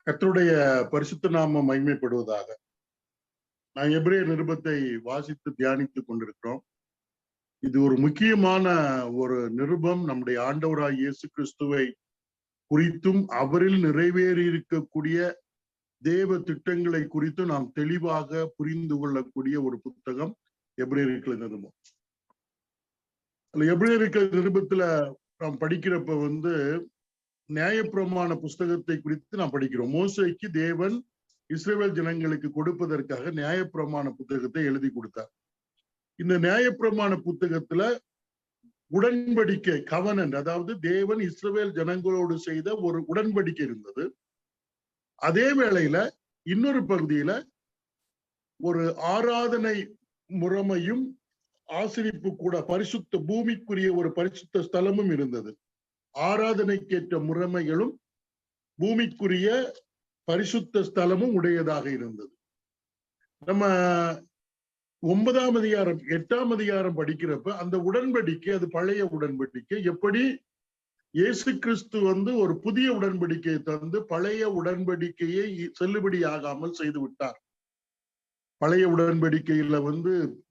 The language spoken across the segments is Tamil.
கர்த்தருடைய பரிசுத்த நாமம் மகிமைப்படுவதாக. நான் எபிரேயர் நிருபத்தை வாசித்து தியானித்துக் கொண்டிருக்கிறோம். இது ஒரு முக்கியமான ஒரு நிருபம். நம்முடைய ஆண்டவராய் இயேசு கிறிஸ்துவை குறித்தும் அவரில் நிறைவேறி இருக்கக்கூடிய தேவ திட்டங்களை குறித்து நாம் தெளிவாக புரிந்து கொள்ளக்கூடிய ஒரு புத்தகம் எபிரேயர் நிருபம். எபிரேயர் நிருபத்துல நாம் படிக்கிறப்ப நியாயப்பிரமாண புஸ்தகத்தை குறித்து நாம் படிக்கிறோம். மோசேக்கு தேவன் இஸ்ரவேல் ஜனங்களுக்கு கொடுப்பதற்காக நியாயப்பிரமாண புத்தகத்தை எழுதி கொடுத்தார். இந்த நியாயப்பிரமாண புத்தகத்துல உடன்படிக்கை கவனன், அதாவது தேவன் இஸ்ரவேல் ஜனங்களோடு செய்த ஒரு உடன்படிக்கை இருந்தது. அதே வேளையில இன்னொரு பகுதியில ஒரு ஆராதனை முறைமையும் ஆசரிப்பு கூட பரிசுத்த பூமிக்குரிய ஒரு பரிசுத்த ஸ்தலமும் இருந்தது. ஆராதனைக்கேற்ற முறைமைகளும் பூமிக்குரிய பரிசுத்த ஸ்தலமும் உடையதாக இருந்தது. நம்ம 9ஆம் அதிகாரம் 8ஆம் அதிகாரம் படிக்கிறப்ப அந்த உடன்படிக்கை, அது பழைய உடன்படிக்கை, எப்படி இயேசு கிறிஸ்து ஒரு புதிய உடன்படிக்கையை தந்து பழைய உடன்படிக்கையை செல்லுபடி ஆகாமல் செய்து விட்டார். பழைய உடன்படிக்கையில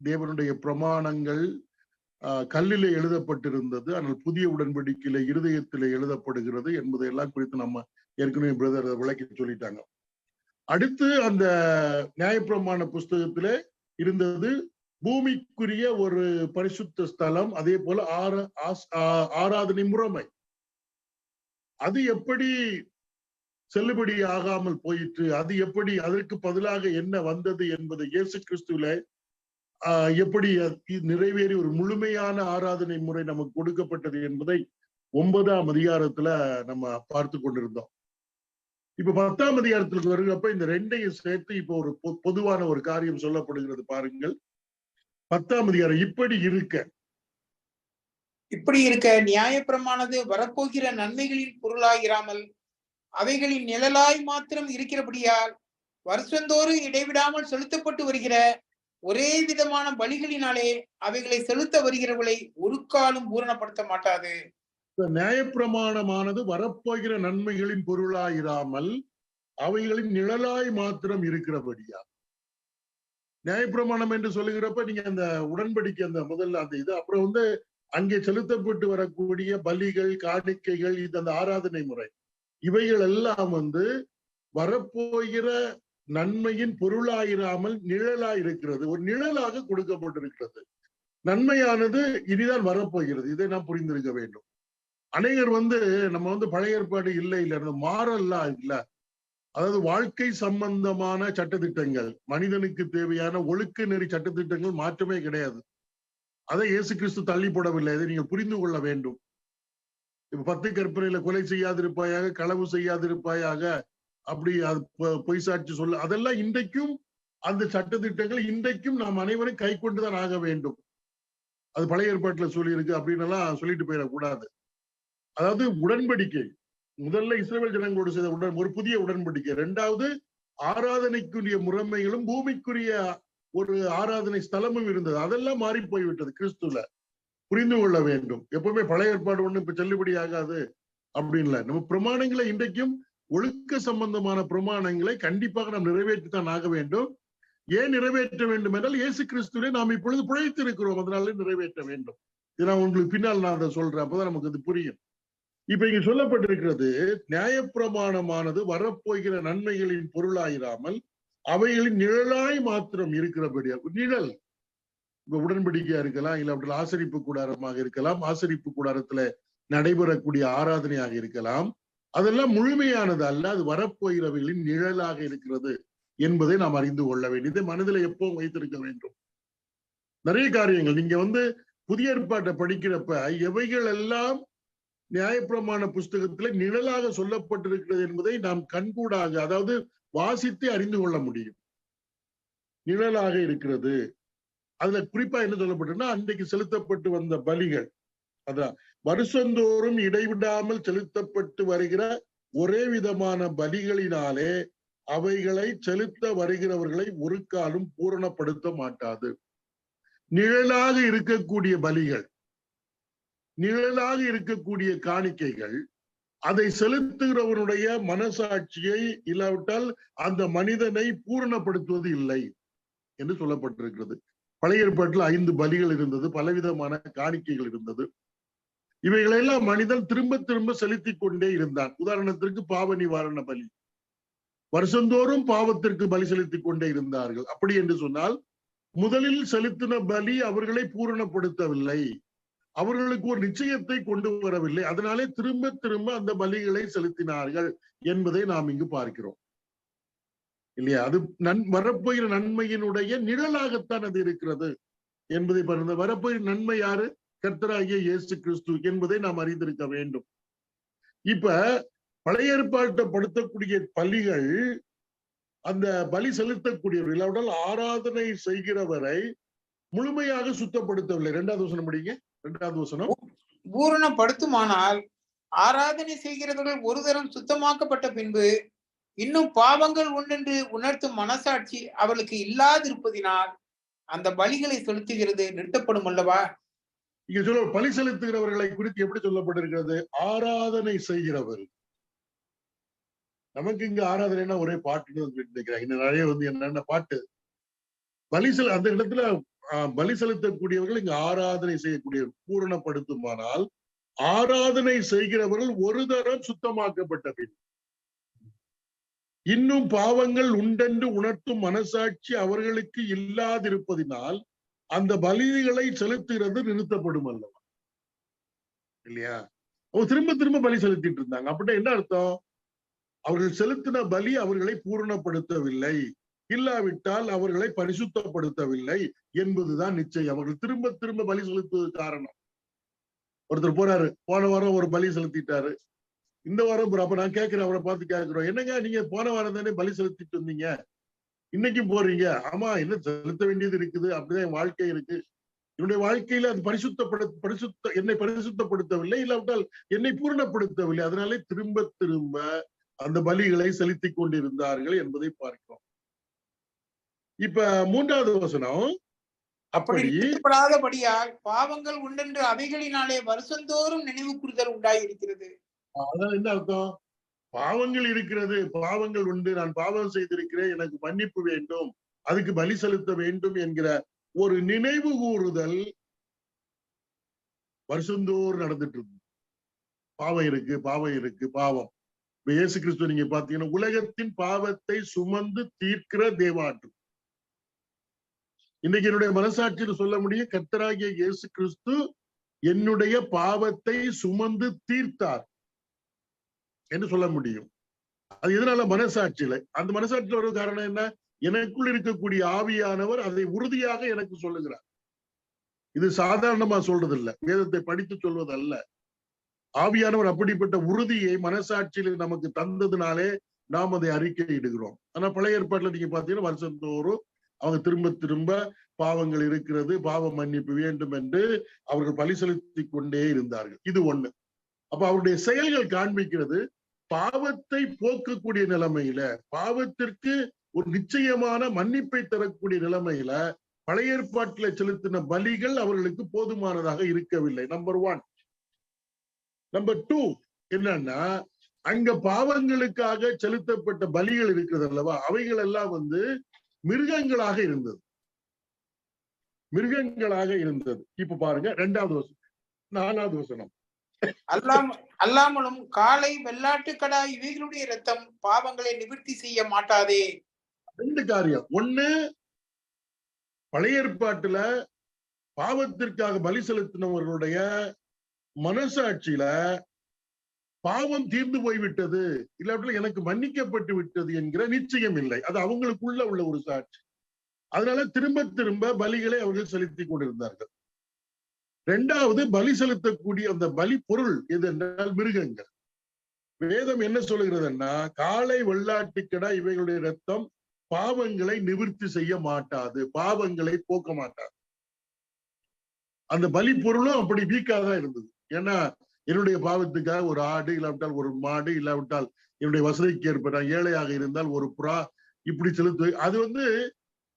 தேவனுடைய பிரமாணங்கள் கல்லிலே எழுதப்பட்டிருந்தது. ஆனால் புதிய உடன்படிக்கையில இருதயத்திலே எழுதப்படுகிறது என்பதையெல்லாம் குறித்து நம்ம ஏற்கனவே பிரதர் விளக்கி சொல்லிட்டாங்க. அடுத்து அந்த நியாயப்பிரமாண புஸ்தகத்திலே இருந்தது பூமிக்குரிய ஒரு பரிசுத்த ஸ்தலம், அதே போல ஆராதனை முறைமை. அது எப்படி செல்லுபடி ஆகாமல் போயிற்று, அது எப்படி, அதற்கு பதிலாக என்ன வந்தது என்பது இயேசு கிறிஸ்துவில எப்படி நிறைவேறி ஒரு முழுமையான ஆராதனை முறை நமக்கு கொடுக்கப்பட்டது என்பதை 9ஆம் அதிகாரத்துல நம்ம பார்த்து கொண்டிருந்தோம். இப்ப 10ஆம் அதிகாரத்திற்கு வருகிறப்ப இந்த ரெண்டையும் சேர்த்து இப்ப ஒரு பொதுவான ஒரு காரியம் சொல்லப்படுகிறது. பாருங்கள், 10ஆம் அதிகாரம். இப்படி இருக்க நியாயப்பிரமானது வரப்போகிற நன்மைகளின் பொருளாயிராமல் அவைகளின் நிழலாய் மாத்திரம் இருக்கிறபடியால் வருஷந்தோறும் இடைவிடாமல் செலுத்தப்பட்டு வருகிற ஒரே விதமான பலிகளினாலே அவைகளை செலுத்த வருகிறவர்களை ஒரு காலம் பூரணப்படுத்த மாட்டாது. நியாயப்பிரமாணமானது வரப்போகிற நன்மைகளின் பொருளாயிராமல் அவைகளின் நிழலாய் மாத்திரம் இருக்கிறபடியா. நியாயப்பிரமாணம் என்று சொல்லுகிறப்ப நீங்க அந்த உடன்படிக்கை, அந்த முதல்ல அந்த இது, அப்புறம் அங்கே செலுத்தப்பட்டு வரக்கூடிய பலிகள், காணிக்கைகள், இது அந்த ஆராதனை முறை, இவைகள் எல்லாம் வரப்போகிற நன்மையின் பொருளாயிராமல் நிழலாய் இருக்கிறது. ஒரு நிழலாக கொடுக்கப்பட்டிருக்கிறது. நன்மையானது இனிதான் வரப்போகிறது. இதை நாம் புரிந்திருக்க வேண்டும். அநேகர் நம்ம பழைய ஏற்பாடு இல்லை மாறல்லாம் இல்ல, அதாவது வாழ்க்கை சம்பந்தமான சட்டத்திட்டங்கள், மனிதனுக்கு தேவையான ஒழுக்க நெறி சட்டத்திட்டங்கள் மாற்றமே கிடையாது. அதை இயேசு கிறிஸ்து தள்ளி போடவில்லை. இதை நீங்கள் புரிந்து கொள்ள வேண்டும். இப்ப 10 கற்பனையில கொலை செய்யாதிருப்பாயாக, களவு செய்யாதிருப்பாயாக, அப்படி அது பொய் சாட்சி சொல்ல, அதெல்லாம் இன்றைக்கும் அந்த சட்டத்திட்டங்கள் இன்றைக்கும் நாம் அனைவரும் கை கொண்டுதான் ஆக வேண்டும். அது பழைய ஏற்பாட்டுல சொல்லியிருக்கு அப்படின்னு எல்லாம் சொல்லிட்டு போயிடக்கூடாது. அதாவது உடன்படிக்கை முதல்ல இஸ்ரவேல் ஜனங்களோடு செய்த ஒரு புதிய உடன்படிக்கை. 2வது ஆராதனைக்குரிய முறைமைகளும் பூமிக்குரிய ஒரு ஆராதனை ஸ்தலமும் இருந்தது. அதெல்லாம் மாறி போய்விட்டது கிறிஸ்துல. புரிந்து கொள்ள வேண்டும். எப்பவுமே பழைய ஏற்பாடு ஒண்ணு இப்ப செல்லுபடி ஆகாது அப்படின்னு நம்ம பிரமாணங்களை, இன்றைக்கும் ஒழுக்க சம்பந்தமான பிரமாணங்களை கண்டிப்பாக நாம் நிறைவேற்றித்தான் ஆக வேண்டும். ஏன் நிறைவேற்ற வேண்டும் என்றால் இயேசு கிறிஸ்துவை நாம் இப்பொழுது பிழைத்து இருக்கிறோம், அதனால நிறைவேற்ற வேண்டும். இது நான் உங்களுக்கு பின்னால் நான் அதை சொல்றேன், அப்பதான் நமக்கு அது புரியும். இப்ப இங்க சொல்லப்பட்டிருக்கிறது, நியாயப்பிரமாணமானது வரப்போகிற நன்மைகளின் பொருளாயிராமல் அவைகளின் நிழலாய் மாத்திரம் இருக்கிறபடியா. நிழல் இப்ப உடன்படிக்கையா இருக்கலாம், இல்ல அப்படி ஆசரிப்பு கூடாரமாக இருக்கலாம், ஆசரிப்பு கூடாரத்துல நடைபெறக்கூடிய ஆராதனையாக இருக்கலாம். அதெல்லாம் முழுமையானது அல்ல, அது வரப்போகிறவைகளின் நிழலாக இருக்கிறது என்பதை நாம் அறிந்து கொள்ள வேண்டும். இதை மனதில் எப்பவும் வைத்திருக்க வேண்டும். நிறைய காரியங்கள் நீங்க புதிய ஏற்பாட்டை படிக்கிறப்ப எவைகள் எல்லாம் நியாயப்பிரமாண புஸ்தகத்துல நிழலாக சொல்லப்பட்டிருக்கிறது என்பதை நாம் கண்கூடாக, அதாவது வாசித்து அறிந்து கொள்ள முடியும். நிழலாக இருக்கிறது. அதுல குறிப்பா என்ன சொல்லப்பட்டிருக்குன்னா, அன்றைக்கு செலுத்தப்பட்டு வந்த பலிகள், அதான் வருஷந்தோறும் இடைவிடாமல் செலுத்தப்பட்டு வருகிற ஒரே விதமான பலிகளினாலே அவைகளை செலுத்த வருகிறவர்களை ஒரு காலம் பூரணப்படுத்த மாட்டாது. நிழலாக இருக்கக்கூடிய பலிகள், நிழலாக இருக்கக்கூடிய காணிக்கைகள், அதை செலுத்துகிறவனுடைய மனசாட்சியை இல்லாவிட்டால் அந்த மனிதனை பூரணப்படுத்துவது இல்லை என்று சொல்லப்பட்டிருக்கிறது. பழைய ஏற்பாட்டில் 5 பலிகள் இருந்தது, பலவிதமான காணிக்கைகள் இருந்தது. இவைகளெல்லாம் மனிதன் திரும்ப திரும்ப செலுத்திக் கொண்டே இருந்தான். உதாரணத்திற்கு பாவ நிவாரண பலி, வருஷந்தோறும் பாவத்திற்கு பலி செலுத்திக் கொண்டே இருந்தார்கள். அப்படி என்று சொன்னால் முதலில் செலுத்தின பலி அவர்களை பூரணப்படுத்தவில்லை, அவர்களுக்கு ஒரு நிச்சயத்தை கொண்டு வரவில்லை. அதனாலே திரும்ப திரும்ப அந்த பலிகளை செலுத்தினார்கள் என்பதை நாம் இங்கு பார்க்கிறோம் இல்லையா? அது வரப்போகிற நன்மையினுடைய நிழலாகத்தான் அது இருக்கிறது என்பதை பாருங்க. வரப்போகிற நன்மை யாரு? கர்த்தராகிய இயேசு கிறிஸ்து என்பதை நாம் அறிந்திருக்க வேண்டும். இப்ப பழைய ஏற்பாட்டப்படுத்தக்கூடிய பலிகள், அந்த பலி செலுத்தக்கூடியவர்கள் ஆராதனை செய்கிறவரை முழுமையாக சுத்தப்படுத்தவில்லை. 2வது வசனம் படிங்க. 2வது வசனம். பூரணப்படுத்துமானால் ஆராதனை செய்கிறவர்கள் ஒரு தரம் சுத்தமாக்கப்பட்ட பின்பு இன்னும் பாவங்கள் உண்டென்று உணர்த்தும் மனசாட்சி அவர்களுக்கு இல்லாதிருப்பதினால் அந்த பலிகளை செலுத்துகிறது நிறுத்தப்படும் அல்லவா? இங்க சொல்ல பலி செலுத்துகிறவர்களை குறித்து எப்படி சொல்லப்பட்டிருக்கிறது? ஆராதனை செய்கிறவர். நமக்கு இங்க ஆராதனைனா ஒரே பாட்டுன்னு நினைக்கிறாங்க. இன்னும் நிறைய என்னென்ன பாட்டு. அந்த இடத்துல பலி செலுத்தக்கூடியவர்கள் இங்க ஆராதனை செய்யக்கூடிய பூரணப்படுத்துமானால் ஆராதனை செய்கிறவர்கள் ஒரு தரம் சுத்தமாக்கப்பட்ட பின் இன்னும் பாவங்கள் உண்டென்று உணர்த்தும் மனசாட்சி அவர்களுக்கு இல்லாதிருப்பதினால் அந்த பலிகளை செலுத்துகிறது நிறுத்தப்படும் அல்லவா? இல்லையா? அவங்க திரும்ப திரும்ப பலி செலுத்திட்டு இருந்தாங்க. அப்படின்னா என்ன அர்த்தம்? அவர்கள் செலுத்தின பலி அவர்களை பூரணப்படுத்தவில்லை, இல்லாவிட்டால் அவர்களை பரிசுத்தப்படுத்தவில்லை என்பதுதான் நிச்சயம். அவர்கள் திரும்ப திரும்ப பலி செலுத்துவது காரணம். ஒருத்தர் போறாரு, போன வாரம் ஒரு பலி செலுத்திட்டாரு, இந்த வாரம் அப்ப நான் கேட்கிறேன், அவரை பார்த்து கேட்கிறோம், என்னங்க நீங்க போன வாரம் தானே பலி செலுத்திட்டு வந்தீங்க, இன்னைக்கும் போறீங்க? ஆமா, என்ன செலுத்த வேண்டியது இருக்குது, அப்படிதான் என் வாழ்க்கை இருக்கு, என்னுடைய வாழ்க்கையில அது என்னை பரிசுத்தப்படுத்தவில்லை, இல்லாவிட்டால் என்னை பூரணப்படுத்தவில்லை, அதனாலே திரும்ப திரும்ப அந்த பலிகளை செலுத்திக் கொண்டிருந்தார்கள் என்பதை பார்க்கிறோம். இப்ப 3வது வசனம். அப்படி நிறுத்தப்படாதபடியால் பாவங்கள் உண்டென்று அவைகளினாலே வருஷந்தோறும் நினைவு கூறுதல் உண்டாயிருக்கிறது. அதான் என்ன அர்த்தம்? பாவங்கள் இருக்கிறது, பாவங்கள் உண்டு, நான் பாவம் செய்திருக்கிறேன், எனக்கு மன்னிப்பு வேண்டும், அதுக்கு பலி செலுத்த வேண்டும் என்கிற ஒரு நினைவு கூறுதல் வருஷந்தோறும் நடந்துட்டு இருக்கு. பாவம் இருக்கு, பாவம் இருக்கு, பாவம். இயேசு கிறிஸ்து நீங்க பாத்தீங்கன்னா உலகத்தின் பாவத்தை சுமந்து தீர்க்கிற தேவாட்டு. இன்னைக்கு என்னுடைய மனசாட்சியில் சொல்ல முடியும், கர்த்தராகிய இயேசு கிறிஸ்து என்னுடைய பாவத்தை சுமந்து தீர்த்தார் என்று சொல்ல முடியும். அது எதனால? மனசாட்சியில. அந்த மனசாட்சியில் ஒரு காரணம் என்ன? எனக்குள் இருக்கக்கூடிய ஆவியானவர் அதை உறுதியாக எனக்கு சொல்லுகிறார். இது சாதாரணமா சொல்றது இல்ல, வேதத்தை படித்து சொல்வது அல்ல. ஆவியானவர் அப்படிப்பட்ட உறுதியை மனசாட்சியில் நமக்கு தந்ததுனாலே நாம் அதை அறிக்கையிடுகிறோம். ஆனா பழைய ஏற்பாட்டுல நீங்க பாத்தீங்கன்னா வருஷந்தோறும் அவங்க திரும்ப திரும்ப பாவங்கள் இருக்கிறது, பாவ மன்னிப்பு வேண்டும் என்று அவர்கள் பலி செலுத்தி கொண்டே இருந்தார்கள். இது ஒண்ணு. அப்ப அவருடைய செயல்கள் காண்பிக்கிறது பாவத்தை போக்கக்கூடிய நிலைமையில, பாவத்திற்கு ஒரு நிச்சயமான மன்னிப்பை தரக்கூடிய நிலைமையில பழைய ஏற்பாட்டில் செலுத்தின பலிகள் அவர்களுக்கு போதுமானதாக இருக்கவில்லை. நம்பர் 1. நம்பர் 2 என்னன்னா, அங்க பாவங்களுக்காக செலுத்தப்பட்ட பலிகள் இருக்கிறது அல்லவா, அவைகள் எல்லாம் மிருகங்களாக இருந்தது, மிருகங்களாக இருந்தது. இப்ப பாருங்க 2வது வசனம், 4வது வசனம். அல்லாமலும் காளை, வெள்ளாட்டுக்கடா இவைகளுடைய இரத்தம் பாவங்களை நிவர்த்தி செய்ய மாட்டாதே. 2 காரியம். 1, பழைய ஏற்பாட்டுல பாவத்திற்காக பலி செலுத்தினவர்களுடைய மனசாட்சியில பாவம் தீர்ந்து போய்விட்டது, இல்லாவிட்டால் எனக்கு மன்னிக்கப்பட்டு விட்டது என்கிற நிச்சயம் இல்லை. அது அவங்களுக்குள்ள உள்ள ஒரு சாட்சி. அதனால திரும்ப திரும்ப பலிகளை அவர்கள் செலுத்திக் கொண்டிருந்தார்கள். 2வது, பலி செலுத்தக்கூடிய அந்த பலி பொருள் எது என்றால் மிருகங்கள். வேதம் என்ன சொல்லுகிறதுன்னா, காளை, வெள்ளாட்டுக்கடா இவைகளுடைய ரத்தம் பாவங்களை நிவர்த்தி செய்ய மாட்டாது, பாவங்களை போக்க மாட்டாது. அந்த பலி பொருளும் அப்படி வீக்காதான் இருந்தது. ஏன்னா என்னுடைய பாவத்துக்காக ஒரு ஆடு, இல்லாவிட்டால் ஒரு மாடு, இல்லாவிட்டால் என்னுடைய வசதிக்கு ஏற்ப நான் ஏழையாக இருந்தால் ஒரு புறா, இப்படி செலுத்து, அது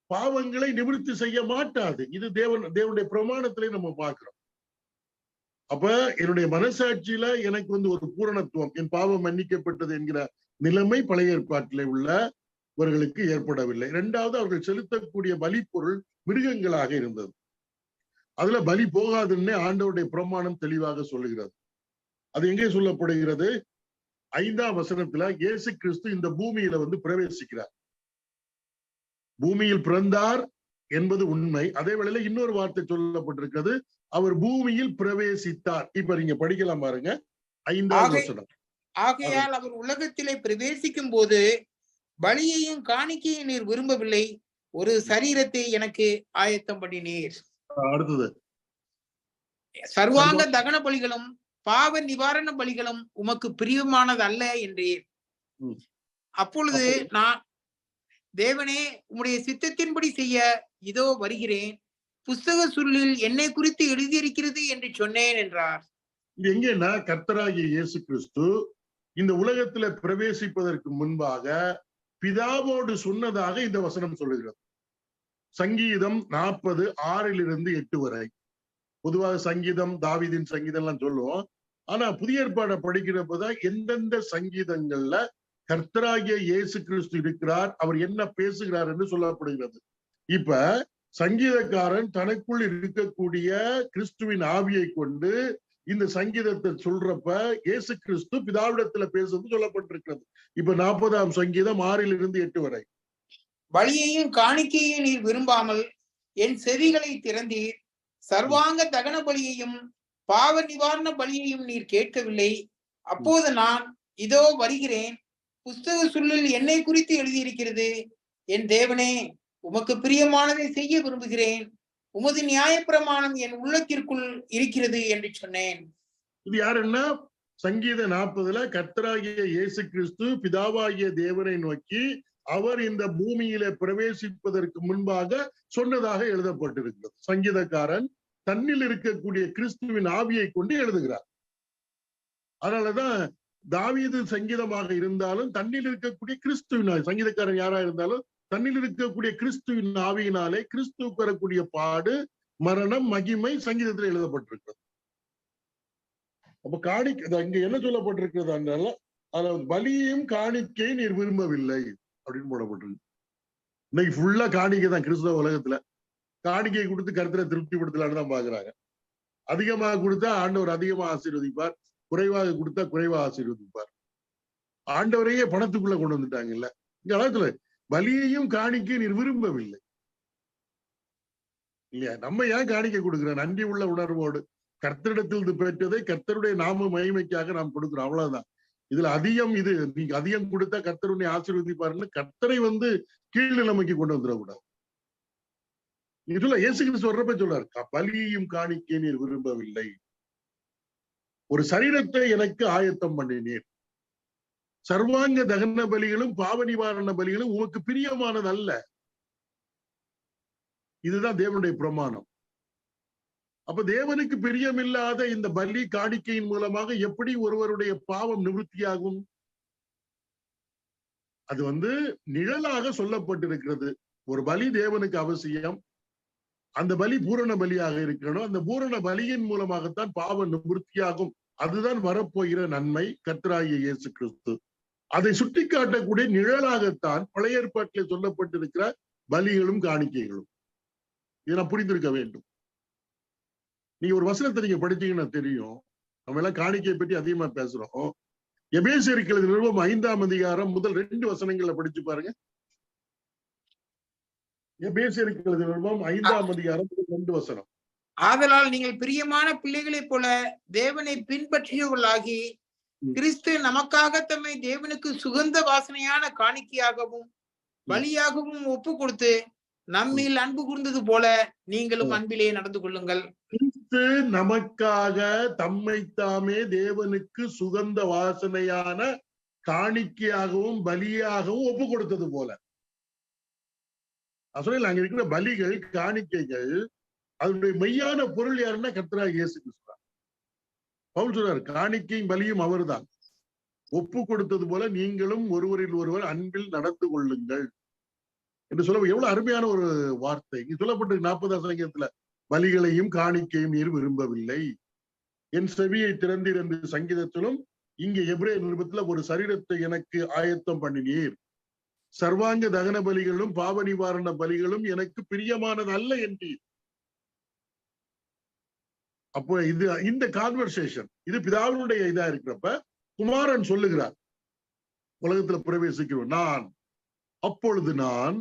பாவங்களை நிவர்த்தி செய்ய மாட்டாது. இது தேவனுடைய பிரமாணத்திலே நம்ம பார்க்கிறோம். அப்ப என்னுடைய மனசாட்சியில எனக்கு வந்து ஒரு பூரணத்துவம், என் பாவம் மன்னிக்கப்பட்டது என்கிற நிலைமை பழைய ஏற்பாட்டிலே உள்ளவர்களுக்கு ஏற்படவில்லை. இரண்டாவது, அவர்கள் செலுத்தக்கூடிய பலிப்பொருள் மிருகங்களாக இருந்தது. அதுல பலி போகாதுன்னு ஆண்டவருடைய பிரமாணம் தெளிவாக சொல்லுகிறது. அது எங்கே சொல்லப்படுகிறது? 5ஆம் வசனத்துல இயேசு கிறிஸ்து இந்த பூமியில வந்து பிரவேசிக்கிறார். பூமியில் பிறந்தார் என்பது உண்மை. அதே வேளையில இன்னொரு வார்த்தை சொல்லப்பட்டிருக்கிறது, அவர் பூமியில் பிரவேசித்தார். இப்ப நீங்க படிக்கலாம் பாருங்க, 5ஆம் வசனம். ஆகையால் அவர் உலகத்திலே பிரவேசிக்கும் போது பலியையும் காணிக்கையும் நீர் விரும்பவில்லை, ஒரு சரீரத்தை எனக்கு ஆயத்தம் பண்ணினீர். அடுத்தது, சர்வாங்க தகன பலிகளும் பாவ நிவாரண பலிகளும் உமக்கு பிரியமானது அல்ல என்றீர். அப்பொழுது நான், தேவனே உம்முடைய சித்தத்தின்படி செய்ய இதோ வருகிறேன், புஸ்தக சுருளில் என்னை குறித்து எழுதியிருக்கிறது என்று சொன்னேன் என்றார். இது எங்கன்னா கர்த்தராகிய இயேசு கிறிஸ்து இந்த உலகத்துல பிரவேசிப்பதற்கு முன்பாக பிதாவோடு சொன்னதாக இந்த வசனம் சொல்லுகிறது. சங்கீதம் 40:6-8 வரை. பொதுவாக சங்கீதம், தாவீதின் சங்கீதம் எல்லாம் சொல்லுவோம். ஆனா புதிய ஏற்பாடை படிக்கிறப்பதான் எந்தெந்த சங்கீதங்கள்ல கர்த்தராகிய இயேசு கிறிஸ்து இருக்கிறார், அவர் என்ன பேசுகிறார் என்று சொல்லப்படுகிறது. இப்ப சங்கீதக்காரன் தனக்குள் இருக்கக்கூடிய கிறிஸ்துவின் ஆவியை கொண்டு இந்த சங்கீதத்தை சொல்றப்ப இயேசு கிறிஸ்து பிதாவிடத்துல பேசுறது சொல்லப்பட்டிருக்கிறது. இப்ப 40ஆம் சங்கீதம் 6-8 வரை. பலியையும் காணிக்கையும் நீர் விரும்பாமல் என் செவிகளை திறந்தீர், சர்வாங்க தகன பலியையும் பாவ நிவாரண பலியையும் நீர் கேட்கவில்லை. அப்போது நான் இதோ வருகிறேன், புஸ்தக சுருளில் என்னை குறித்து எழுதியிருக்கிறது, என் தேவனே உமக்கு பிரியமானதை செய்ய விரும்புகிறேன், உமது நியாயப்பிரமாணம் என் உள்ளத்திற்குள் இருக்கிறது என்று சொன்னேன். இது யாருன்னா சங்கீத 40ல கர்த்தராகிய இயேசு கிறிஸ்து பிதாவாகிய தேவனை நோக்கி அவர் இந்த பூமியில பிரவேசிப்பதற்கு முன்பாக சொன்னதாக எழுதப்பட்டிருக்கிறது. சங்கீதக்காரன் தன்னில் இருக்கக்கூடிய கிறிஸ்துவின் ஆவியை கொண்டு எழுதுகிறார். அதனாலதான் தாவீது சங்கீதமாக இருந்தாலும் தன்னில் இருக்கக்கூடிய கிறிஸ்துவின், சங்கீதக்காரன் யாரா இருந்தாலும் தன்னில் இருக்கக்கூடிய கிறிஸ்துவின் ஆவியினாலே கிறிஸ்துவுக்கு வரக்கூடிய பாடு, மரணம், மகிமை சங்கீதத்தில் எழுதப்பட்டிருக்கிறது. அப்ப காணிக்கை இங்க என்ன சொல்லப்பட்டிருக்கிறது என்றால், அதாவது பலியையும் காணிக்கையும் நீர் விரும்பவில்லை அப்படின்னு போடப்பட்டிருக்கு. இன்னைக்கு ஃபுல்லா காணிக்கை தான் கிறிஸ்தவ உலகத்துல. காணிக்கை கொடுத்து கருத்துல திருப்திப்படுத்தலான்னு தான் பாக்குறாங்க. அதிகமாக கொடுத்தா ஆண்டவர் அதிகமா ஆசீர்வதிப்பார், குறைவாக கொடுத்தா குறைவாக ஆசீர்வதிப்பார். ஆண்டவரையே பணத்துக்குள்ள கொண்டு வந்துட்டாங்கல்ல. இந்த காலத்துல பலியையும் காணிக்கையும் நீர் விரும்பவில்லை இல்லையா? நம்ம ஏன் காணிக்கை கொடுக்கிறோம்? நன்றி உள்ள உணர்வோடு கர்த்தரிடத்தில் பெற்றதை கர்த்தருடைய நாம மகிமைக்காக நாம் கொடுக்கிறோம், அவ்வளவுதான். இதுல அதிகம், இது நீங்க அதிகம் கொடுத்தா கர்த்தருடைய ஆசீர்வதிப்பாருன்னு கர்த்தரை வந்து கீழ் நிலைமைக்கு கொண்டு வந்துடக்கூடாது. இதுல இயேசு கிறிஸ்து வர்றப்ப சொல்றாரு, பலியையும் காணிக்கை நீர் விரும்பவில்லை, ஒரு சரீரத்தை எனக்கு ஆயத்தம் பண்ணினீர், சர்வாங்க தகன பலிகளும் பாவ நிவாரண பலிகளும் உமக்கு பிரியமானது அல்ல. இதுதான் தேவனுடைய பிரமாணம். அப்ப தேவனுக்கு பிரியமில்லாத இந்த பலி காணிக்கையின் மூலமாக எப்படி ஒருவருடைய பாவம் நிவர்த்தியாகும்? அது வந்து நிழலாக சொல்லப்பட்டிருக்கிறது. ஒரு பலி தேவனுக்கு அவசியம், அந்த பலி பூரண பலியாக இருக்கணும். அந்த பூரண பலியின் மூலமாகத்தான் பாவம் நிவர்த்தியாகும். அதுதான் வரப்போகிற நன்மை, கர்த்தராகிய இயேசு கிறிஸ்து. அதை சுட்டிக்காட்டக்கூடிய நிழலாகத்தான் பழைய ஏற்பாட்டிலே சொல்லப்பட்டிருக்கிற பலிகளும் காணிக்கைகளும். இதை நான் புரிந்திருக்க வேண்டும். நீங்க ஒரு வசனத்தை நீங்க படிச்சீங்கன்னா தெரியும். நம்ம எல்லாம் காணிக்கையை பற்றி அதிகமா பேசுறோம். எபேசியருக்கு எழுதின நிருபம் 5ஆம் அதிகாரம் முதல் 2 வசனங்களை படிச்சு பாருங்க. எபேசியருக்கு எழுதின நிருபம் 5ஆம் அதிகாரம் முதல் 2 வசனம். ஆதலால் நீங்கள் பிரியமான பிள்ளைகளைப் போல தேவனை பின்பற்றியவர்களாகி, கிறிஸ்து நமக்காக தம்மை தேவனுக்கு சுகந்த வாசனையான காணிக்கையாகவும் பலியாகவும் ஒப்பு கொடுத்து நம்மில் அன்பு கூர்ந்தது போல நீங்களும் அன்பிலே நடந்து கொள்ளுங்கள். கிறிஸ்து நமக்காக தம்மை தாமே தேவனுக்கு சுகந்த வாசனையான காணிக்கையாகவும் பலியாகவும் ஒப்பு கொடுத்தது போல. அங்க இருக்கிற பலிகள், காணிக்கைகள், அதனுடைய மெய்யான பொருள் யாருன்னா கர்த்தராகிய இயேசு கிறிஸ்து. பவுல் சொல்றார், காணிக்கையும் பலியும் அவர்தான். ஒப்பு கொடுத்தது போல நீங்களும் ஒருவரில் ஒருவர் அன்பில் நடந்து கொள்ளுங்கள் என்று சொல்ல எவ்வளவு அருமையான ஒரு வார்த்தை. இங்க சொல்லப்பட்ட 40ஆம் சங்கீதத்துல பலிகளையும் காணிக்கையும் நீர் விரும்பவில்லை. என் செவியை திறந்தீர் என்று சங்கீதத்திலும், இங்கே எபிரேயர் நிருபத்துல ஒரு சரீரத்தை எனக்கு ஆயத்தம் பண்ணினீர், சர்வாங்க தகன பலிகளும் பாவ நிவாரண பலிகளும் எனக்கு பிரியமானது அல்ல என்றீர். அப்போ இந்த கான்வர்சேஷன் இது பிதாவினுடைய இதா இருக்கிறப்ப குமாரன் சொல்லுகிறார், உலகத்துல பிரவேசிக்கிறோம் நான், அப்பொழுது நான்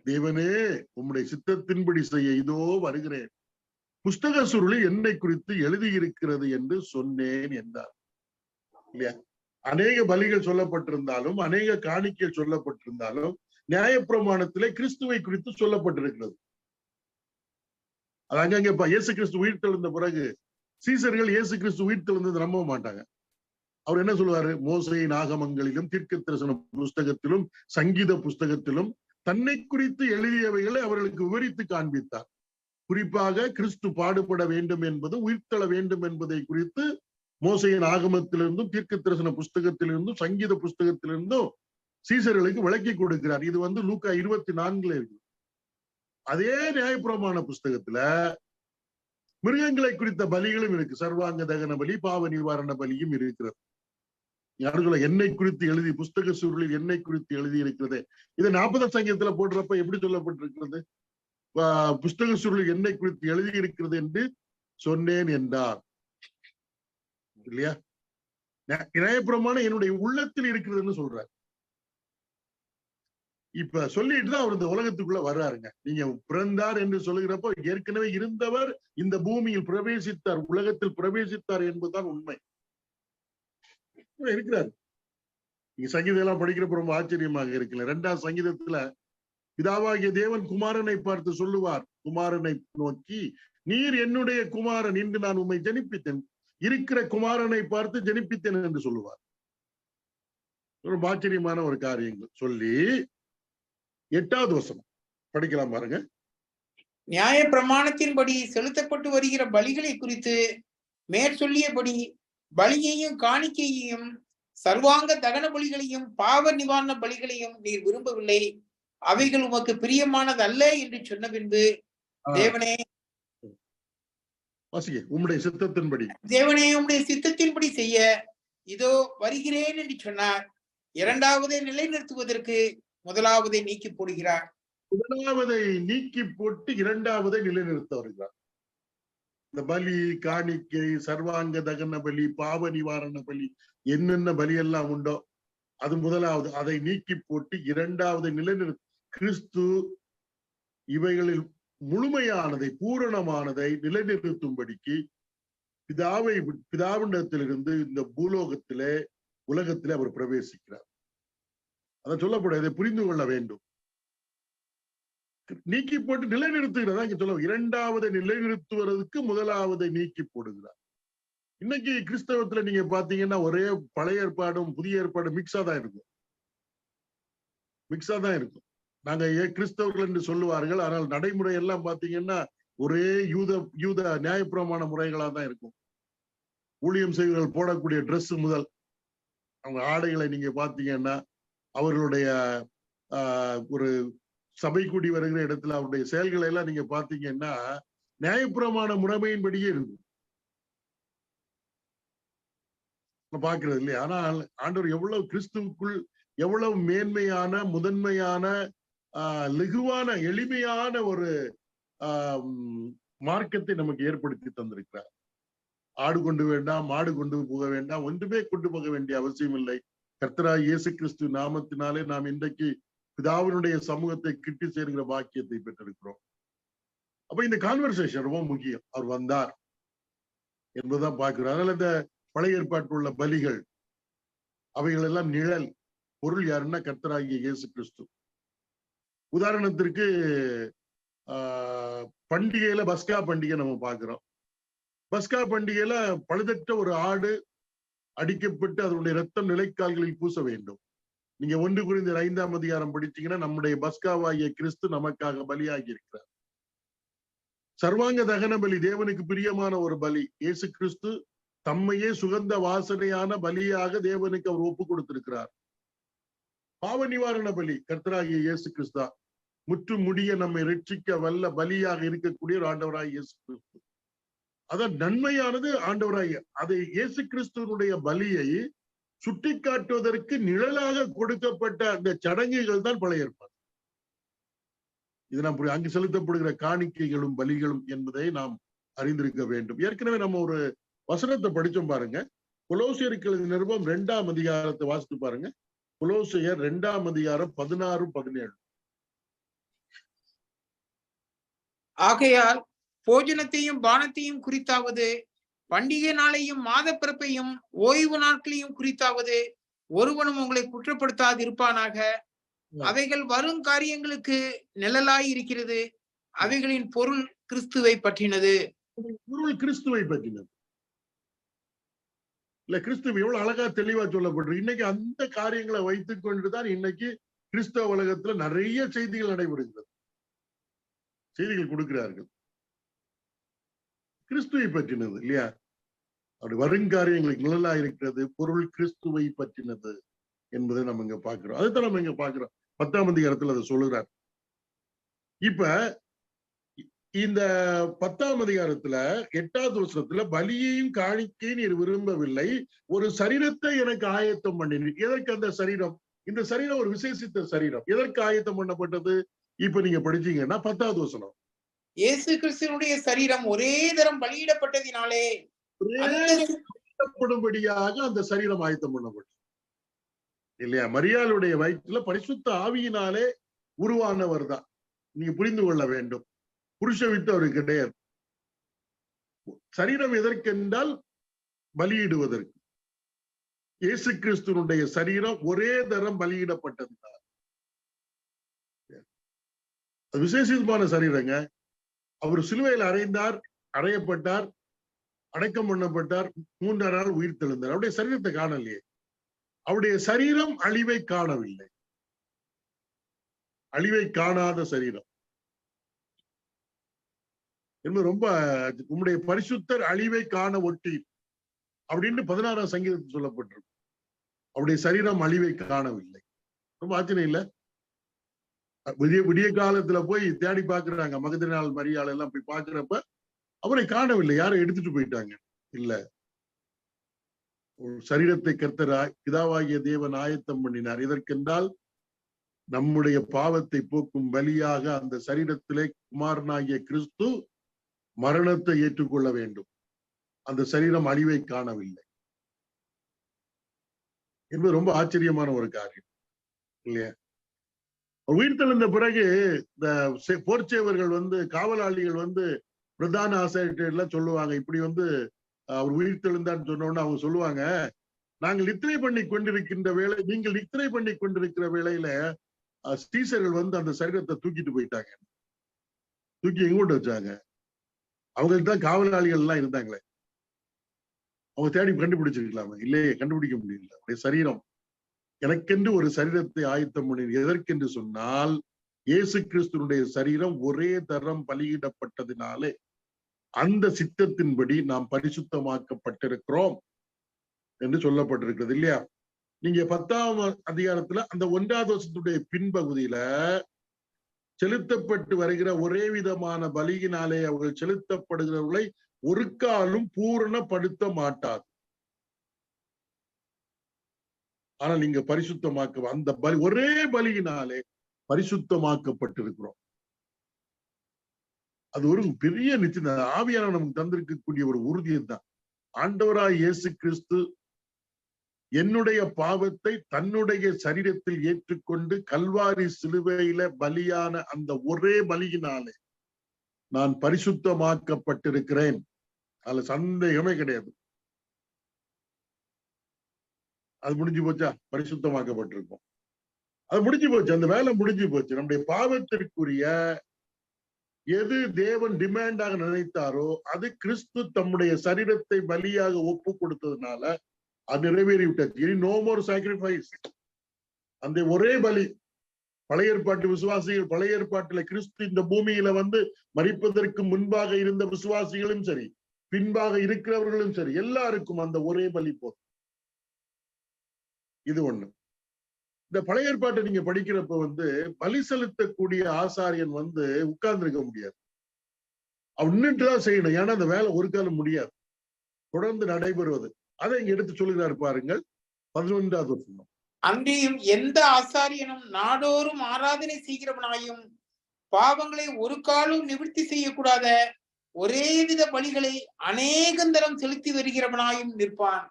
தேவனே உம்முடைய சித்தத்தின்படி செய்ய இதோ வருகிறேன், புஸ்தக சுருளில் என்னை குறித்து எழுதியிருக்கிறது என்று சொன்னேன் என்றார். இல்லையா? அநேக பலிகள் சொல்லப்பட்டிருந்தாலும், அநேக காணிக்கைகள் சொல்லப்பட்டிருந்தாலும், நியாயப்பிரமாணத்திலே கிறிஸ்துவை குறித்து சொல்லப்பட்டிருக்கிறது. அது அங்கங்க இயேசு கிறிஸ்து உயிர் தெழுந்த பிறகு சீசர்கள் இயேசு கிறிஸ்து உயிர் தெழுந்தது நம்ப மாட்டாங்க. அவர் என்ன சொல்லுவாரு? மோசையின் ஆகமங்களிலும் தீர்க்கதரிசன புஸ்தகத்திலும் சங்கீத புஸ்தகத்திலும் தன்னை குறித்து எழுதியவைகளை அவர்களுக்கு விவரித்து காண்பித்தார். குறிப்பாக கிறிஸ்து பாடுபட வேண்டும் என்பது, உயிர்த்தெழ வேண்டும் என்பதை குறித்து மோசையின் ஆகமத்திலிருந்தும் தீர்க்கதரிசன புஸ்தகத்திலிருந்தும் சங்கீத புஸ்தகத்திலிருந்தும் சீசர்களுக்கு விளக்கி கொடுக்கிறார். இது லூக்கா 24 இருக்கு. அதே நியாயப்பிரமாண புஸ்தகத்துல மிருகங்களை குறித்த பலிகளும் இருக்கு. சர்வாங்க தகன பலி, பாவ நிவாரண பலியும் இருக்கிறது. யாருங்கள என்னை குறித்து எழுதி, புஸ்தக சுருளில் என்னை குறித்து எழுதி இருக்கிறது. இதை 40 சங்கீதத்துல போடுறப்ப எப்படி சொல்லப்பட்டிருக்கிறது? புஸ்தக சுருளில் என்னை குறித்து எழுதி இருக்கிறது என்று சொன்னேன் என்றார். இல்லையா? நியாயப்பிரமாணம் என்னுடைய உள்ளத்தில் இருக்கிறதுன்னு சொல்றார். இப்ப சொல்லிட்டு தான் அவர் இந்த உலகத்துக்குள்ள வர்றாருங்க. நீங்க பிறந்தார் என்று சொல்லுகிறப்போ ஏற்கனவே இருந்தவர் இந்த பூமியில் பிரவேசித்தார், உலகத்தில் பிரவேசித்தார் என்பதுதான் உண்மை. இருக்கிறார். நீங்க சங்கீதம் எல்லாம் படிக்கிறப்ப ரொம்ப ஆச்சரியமாக இருக்குல்ல. 2ஆம் சங்கீதத்துல பிதாவாகிய தேவன் குமாரனை பார்த்து சொல்லுவார், குமாரனை நோக்கி, நீர் என்னுடைய குமாரன், இன்று நான் உம்மை ஜனிப்பித்தேன், இருக்கிற குமாரனை பார்த்து ஜனிப்பித்தேன் என்று சொல்லுவார். ரொம்ப ஆச்சரியமான ஒரு காரியங்கள் சொல்லி 8வது வசனம் படிக்கலாம் பாருங்க. நியாய பிரமாணத்தின்படி செலுத்தப்பட்டு வருகிற பலிகளை குறித்து மேற்சொல்லியபடி பலியையும் காணிக்கையையும் சர்வாங்க தகன பலிகளையும் பாவ நிவாரண பலிகளையும் நீர் விரும்பவில்லை, அவைகள் உமக்கு பிரியமானது அல்ல என்று சொன்ன பின்பு, தேவனே உம்முடைய சித்தத்தின்படி, தேவனே உம்முடைய சித்தத்தின்படி செய்ய இதோ வருகிறேன் என்று சொன்னார். 2வதை நிலைநிறுத்துவதற்கு 1வதை நீக்கி போடுகிறார். 1வதை நீக்கி போட்டு 2வதை நிலைநிறுத்த வருகிறார். இந்த பலி, காணிக்கை, சர்வாங்க தகன பலி, பாவ நிவாரண பலி, என்னென்ன பலி எல்லாம் உண்டோ அது 1வது. அதை நீக்கி போட்டு 2வதை நிலைநிறுத்த, கிறிஸ்து இவைகளில் முழுமையானதை, பூரணமானதை நிலைநிறுத்தும்படிக்கு பிதாவிடத்திலிருந்து இந்த பூலோகத்திலே, உலகத்திலே அவர் பிரவேசிக்கிறார். அதை சொல்லப்படும், இதை புரிந்து கொள்ள வேண்டும். நீக்கி போட்டு நிலைநிறுத்துகிறதா இங்க சொல்ல. 2வதை நிலைநிறுத்துவதற்கு 1வதை நீக்கி போடுகிறார். இன்னைக்கு கிறிஸ்தவத்துல நீங்க பாத்தீங்கன்னா ஒரே பழைய ஏற்பாடும் புதிய ஏற்பாடும் மிக்ஸா தான் இருக்கும். நாங்க கிறிஸ்தவர்கள் என்று சொல்லுவார்கள், ஆனால் நடைமுறை எல்லாம் பாத்தீங்கன்னா ஒரே யூத நியாயப்பிரமாண முறைகளா தான் இருக்கும். ஊழியம் செய்வர்கள் போடக்கூடிய ட்ரெஸ் முதல் அவங்க ஆடைகளை நீங்க பாத்தீங்கன்னா, அவர்களுடைய ஒரு சபை கூடி வருகிற இடத்துல அவருடைய செயல்களை எல்லாம் நீங்க பாத்தீங்கன்னா நியாயப்பிரமாண முறைமையின்படியே இருக்கும் பாக்குறது இல்லையா? ஆனால் ஆண்டவர் எவ்வளவு கிறிஸ்துவுக்குள் எவ்வளவு மேன்மையான, முதன்மையான, லகுவான, எளிமையான ஒரு மார்க்கத்தை நமக்கு ஏற்படுத்தி தந்திருக்கிறார். ஆடு கொண்டு வேண்டாம், மாடு கொண்டு போக வேண்டாம், ஒன்றுமே கொண்டு போக வேண்டிய அவசியம் இல்லை. கர்த்தராகிய இயேசு கிறிஸ்து நாமத்தினாலே நாம் இன்றைக்கு பிதாவினுடைய சமூகத்தை கிட்டி சேர்கிற பாக்கியத்தை பெற்றிருக்கிறோம். அப்ப இந்த கான்வர்சேஷன் ரொம்ப முக்கியம். அவர் வந்தார் என்பதுதான் பார்க்கிறோம். அதனால இந்த பழைய ஏற்பாட்டில் உள்ள பலிகள் அவைகள் எல்லாம் நிழல். பொருள் யாருன்னா கர்த்தராகிய இயேசு கிறிஸ்து. உதாரணத்திற்கு பண்டிகையில பஸ்கா பண்டிகை நம்ம பார்க்கிறோம். பஸ்கா பண்டிகையில பழுதற்ற ஒரு ஆடு அடிக்கப்பட்டு அதனுடைய ரத்தம் நிலைக்கால்களில் பூச வேண்டும். நீங்க 1 கொரிந்தியர் 5ஆம் அதிகாரம் படிச்சீங்கன்னா நம்முடைய பஸ்காவாகிய கிறிஸ்து நமக்காக பலியாகி இருக்கிறார். சர்வாங்க தகன பலி தேவனுக்கு பிரியமான ஒரு பலி. இயேசு கிறிஸ்து தம்மையே சுகந்த வாசனையான பலியாக தேவனுக்கு அவர் ஒப்பு கொடுத்திருக்கிறார். பாவ நிவாரண பலி கர்த்தராகிய இயேசு கிறிஸ்து முற்று முடிய நம்மை ரட்சிக்க வல்ல பலியாக இருக்கக்கூடிய ஒரு ஆண்டவராகிய இயேசு கிறிஸ்து. அதான் நன்மையானது ஆண்டவராய் அதை இயேசு கிறிஸ்துவனுடைய பலியை சுட்டி காட்டுவதற்கு நிழலாக கொடுக்கப்பட்ட அந்த சடங்குகள் தான் பழைய ஏற்பாடு. இது நாம் அங்கு செலுத்தப்படுகிற காணிக்கைகளும் பலிகளும் என்பதை நாம் அறிந்திருக்க வேண்டும். ஏற்கனவே நம்ம ஒரு வசனத்தை படிச்சோம் பாருங்க. கொலோசியருக்கு எழுதின நிருபம் 2ஆம் அதிகாரத்தை வாசித்து பாருங்க. கொலோசியர் 2ஆம் அதிகாரம் 16, 17. ஆகையால் போஜனத்தையும் பானத்தையும் குறித்தாவது, பண்டிகை நாளையும் மாத பிறப்பையும் ஓய்வு நாட்களையும் குறித்தாவது ஒருவனும் உங்களை குற்றப்படுத்தாது இருப்பானாக. அவைகள் வரும் காரியங்களுக்கு நிழலாய் இருக்கிறது. அவைகளின் பொருள் கிறிஸ்துவை பற்றினது. பொருள் கிறிஸ்துவை பற்றினது. இல்ல, கிறிஸ்துவ எவ்வளவு அழகா தெளிவா சொல்லப்பட்டிருக்கு. இன்னைக்கு அந்த காரியங்களை வைத்துக் கொண்டுதான் இன்னைக்கு கிறிஸ்தவ உலகத்துல நிறைய செய்திகள் நடைபெறுகிறது. செய்திகள் கொடுக்கிறார்கள். கிறிஸ்துவை பற்றினது இல்லையா? அப்படி வருங்காரியங்களுக்கு நிழலா இருக்கிறது. பொருள் கிறிஸ்துவை பற்றினது என்பதை நம்ம இங்க பாக்குறோம். அதுதான் நம்ம இங்க பாக்குறோம். 10ஆம் அதிகாரத்துல அதை சொல்லுகிறார். இப்ப இந்த 10ஆம் அதிகாரத்துல 8வது வசனத்துல பலியையும் காணிக்கையும் நீர் விரும்பவில்லை, ஒரு சரீரத்தை எனக்கு ஆயத்தம் பண்ணினீர். எதற்கு அந்த சரீரம்? இந்த சரீரம் ஒரு விசேஷித்த சரீரம். எதற்கு ஆயத்தம் பண்ணப்பட்டது? இப்ப நீங்க படிச்சீங்கன்னா 10வது வசனம், இயேசு கிறிஸ்துவினுடைய சரீரம் ஒரே தரம் பலியிடப்பட்டதினாலே பலியிடப்படும்படியாக அந்த சரீரம் ஆயத்தம் பண்ணப்பட்டது இல்லையா? மரியாளுடைய வயிற்றுல பரிசுத்த ஆவியினாலே உருவானவர் தான். நீங்க புரிந்து கொள்ள வேண்டும். புருஷ வித்து அவருக்கு கிடையாது. சரீரம் எதற்கென்றால் பலியிடுவதற்கு. இயேசு கிறிஸ்துவனுடைய சரீரம் ஒரே தரம் பலியிடப்பட்டதுனால விசேஷமான சரீரங்க. அவர் சிலுவையில் அறையப்பட்டார், அடக்கம் பண்ணப்பட்டார், 3ஆம் நாள் உயிர் தெழுந்தார். அவருடைய சரீரத்தை காணலையே. அவருடைய சரீரம் அழிவை காணவில்லை. அழிவை காணாத சரீரம் என்பது ரொம்ப உம்முடைய பரிசுத்தர் அழிவை காண ஒட்டி அப்படின்னு 16ஆம் சங்கீதத்தில் சொல்லப்பட்டிருக்கு. அவருடைய சரீரம் அழிவை காணவில்லை. ரொம்ப ஆச்சரியம் இல்ல? விடிய காலத்துல போய் தேடி பாக்குறாங்க. மகதலேனாள் மரியாள் எல்லாம் போய் பாக்குறப்ப அவரை காணவில்லை. யாரும் எடுத்துட்டு போயிட்டாங்க. இல்ல, சரீரத்தை கர்த்தராய் பிதாவாகிய தேவன் ஆயத்தம் பண்ணினார். இதற்கென்றால் நம்முடைய பாவத்தை போக்கும் பலியாக அந்த சரீரத்திலே குமாரனாகிய கிறிஸ்து மரணத்தை ஏற்றுக்கொள்ள வேண்டும். அந்த சரீரம் அழிவை காணவில்லை என்பது ரொம்ப ஆச்சரியமான ஒரு காரியம் இல்லையா? உயிர் தெழுந்த பிறகு இந்த போர்ச்சேவர்கள் காவலாளிகள் பிரதான ஆசிரியர் எல்லாம் சொல்லுவாங்க. இப்படி அவர் உயிர் தெழுந்தான்னு சொன்னோன்னு அவங்க சொல்லுவாங்க, நாங்கள் நித்திரை பண்ணி கொண்டிருக்கின்ற வேளை, நீங்கள் நித்திரை பண்ணி கொண்டிருக்கிற வேளையில ஸ்டீசர்கள் அந்த சரீரத்தை தூக்கிட்டு போயிட்டாங்க. தூக்கி எங்கூட்ட வச்சாங்க. அவங்களுக்கு தான் காவலாளிகள் எல்லாம் இருந்தாங்களே. அவங்க தேடி கண்டுபிடிச்சிருக்கலாமா? இல்லையே, கண்டுபிடிக்க முடியல. அவருடைய சரீரம் எனக்கென்று ஒரு சரீரத்தை ஆயத்தம் பண்ணி. எதற்கென்று சொன்னால் இயேசு கிறிஸ்துனுடைய சரீரம் ஒரே தரம் பலியிடப்பட்டதினாலே அந்த சித்தத்தின்படி நாம் பரிசுத்தமாக்கப்பட்டிருக்கிறோம் என்று சொல்லப்பட்டிருக்கிறது இல்லையா? நீங்க 10ஆம் அதிகாரத்துல அந்த 1வது வசனத்துடைய பின்பகுதியில செலுத்தப்பட்டு வருகிற ஒரே விதமான பலியினாலே அவர்கள் செலுத்தப்படுகிறவர்களை ஒரு காலும் பூரணப்படுத்த மாட்டாது. ஆனால் நீங்க பரிசுத்தமாக்க அந்த பலி ஒரே பலியினாலே பரிசுத்தமாக்கப்பட்டிருக்கிறோம். அது ஒரு பெரிய நிச்சயம். ஆவியானவர் நமக்கு தந்திருக்கக்கூடிய ஒரு உறுதியை தான். ஆண்டவராய் இயேசு கிறிஸ்து என்னுடைய பாவத்தை தன்னுடைய சரீரத்தில் ஏற்றுக்கொண்டு கல்வாரி சிலுவையில பலியான அந்த ஒரே பலியினாலே நான் பரிசுத்தமாக்கப்பட்டிருக்கிறேன். அதுல சந்தேகமே கிடையாது. அது முடிஞ்சு போச்சா? பரிசுத்தமாக்கப்பட்டிருக்கோம். அது முடிஞ்சு போச்சு. அந்த வேலை முடிஞ்சு போச்சு. நம்முடைய பாவத்திற்குரிய எது தேவன் டிமாண்டாக நினைத்தாரோ அது கிறிஸ்து தம்முடைய சரீரத்தை பலியாக ஒப்பு கொடுத்ததுனால அது நிறைவேறிவிட்டது. No more sacrifice. அந்த ஒரே பலி. பழைய ஏற்பாட்டு விசுவாசிகள், பழைய ஏற்பாட்டுல கிறிஸ்து இந்த பூமியில மரிப்பதற்கு முன்பாக இருந்த விசுவாசிகளும் சரி, பின்பாக இருக்கிறவர்களும் சரி, எல்லாருக்கும் அந்த ஒரே பலி போதும். இது ஒண்ணு. இந்த பழைய ஏற்பாட்டை நீங்க படிக்கிறப்ப பலி செலுத்தக்கூடிய ஆசாரியன் உட்கார்ந்து இருக்க முடியாது. அவர் நின்றுதான் செய்யணும். ஏன்னா அந்த வேலை ஒரு காலம் முடியாது, தொடர்ந்து நடைபெறுவது. அதை இங்க எடுத்து சொல்லுகிறார் பாருங்கள் 11வது வசனம். அன்றியும் எந்த ஆசாரியனும் நாடோறும் ஆராதனை செய்கிறவனாயும் பாவங்களை ஒரு காலம் நிவர்த்தி செய்யக்கூடாத ஒரே வித பலிகளை அநேகந்தரம் செலுத்தி வருகிறவனாயும் நிற்பான்.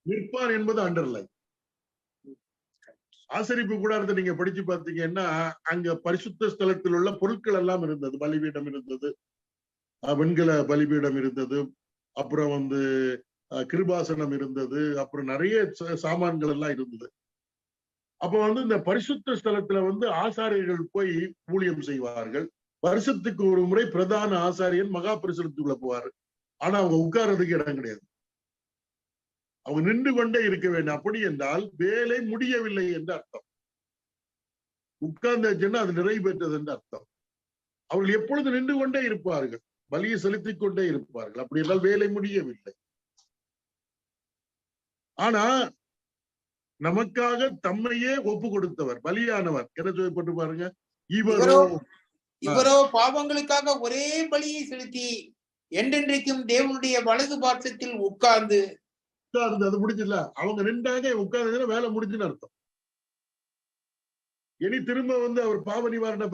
நிற்பான் என்பது அண்டர்லைன். ஆசரிப்பு கூடாரத்தை நீங்க படிச்சு பார்த்தீங்கன்னா அங்க பரிசுத்த ஸ்தலத்தில் உள்ள பொருட்கள் எல்லாம் இருந்தது. பலிபீடம் இருந்தது, வெண்கல பலிபீடம் இருந்தது, அப்புறம் கிருபாசனம் இருந்தது, அப்புறம் நிறைய சாமான்கள் எல்லாம் இருந்தது. அப்ப இந்த பரிசுத்த ஸ்தலத்துல ஆசாரியர்கள் போய் ஊழியம் செய்வார்கள். வருஷத்துக்கு ஒரு முறை பிரதான ஆசாரியன் மகா பரிசுரத்துக்குள்ள போவாரு. ஆனா அவங்க உட்கார்றதுக்கு இடம் கிடையாது, அவங்க நின்று கொண்டே இருக்க வேண்டும். அப்படி என்றால் வேலை முடியவில்லை என்று அர்த்தம். உட்கார்ந்தாச்சுன்னா அது நிறைவு பெற்றது என்று அர்த்தம். அவர்கள் எப்பொழுது நின்று கொண்டே இருப்பார்கள், பலியை செலுத்திக் கொண்டே இருப்பார்கள். அப்படி என்றால் வேலை முடியவில்லை. ஆனா நமக்காக தம்மையே ஒப்பு கொடுத்தவர், பலியானவர் என்ன சொல்லப்பட்டு பாருங்க, இவரோ பாவங்களுக்காக ஒரே பலியை செலுத்தி என்றென்றைக்கும் தேவனுடைய வலது பாட்சத்தில் உட்கார்ந்து. அது முடிஞ்சல, அவங்க நின்றாங்க, உட்கார்ந்து வேலை முடிஞ்சுன்னு அர்த்தம். இனி திரும்ப அவர் பாவ நிவாரண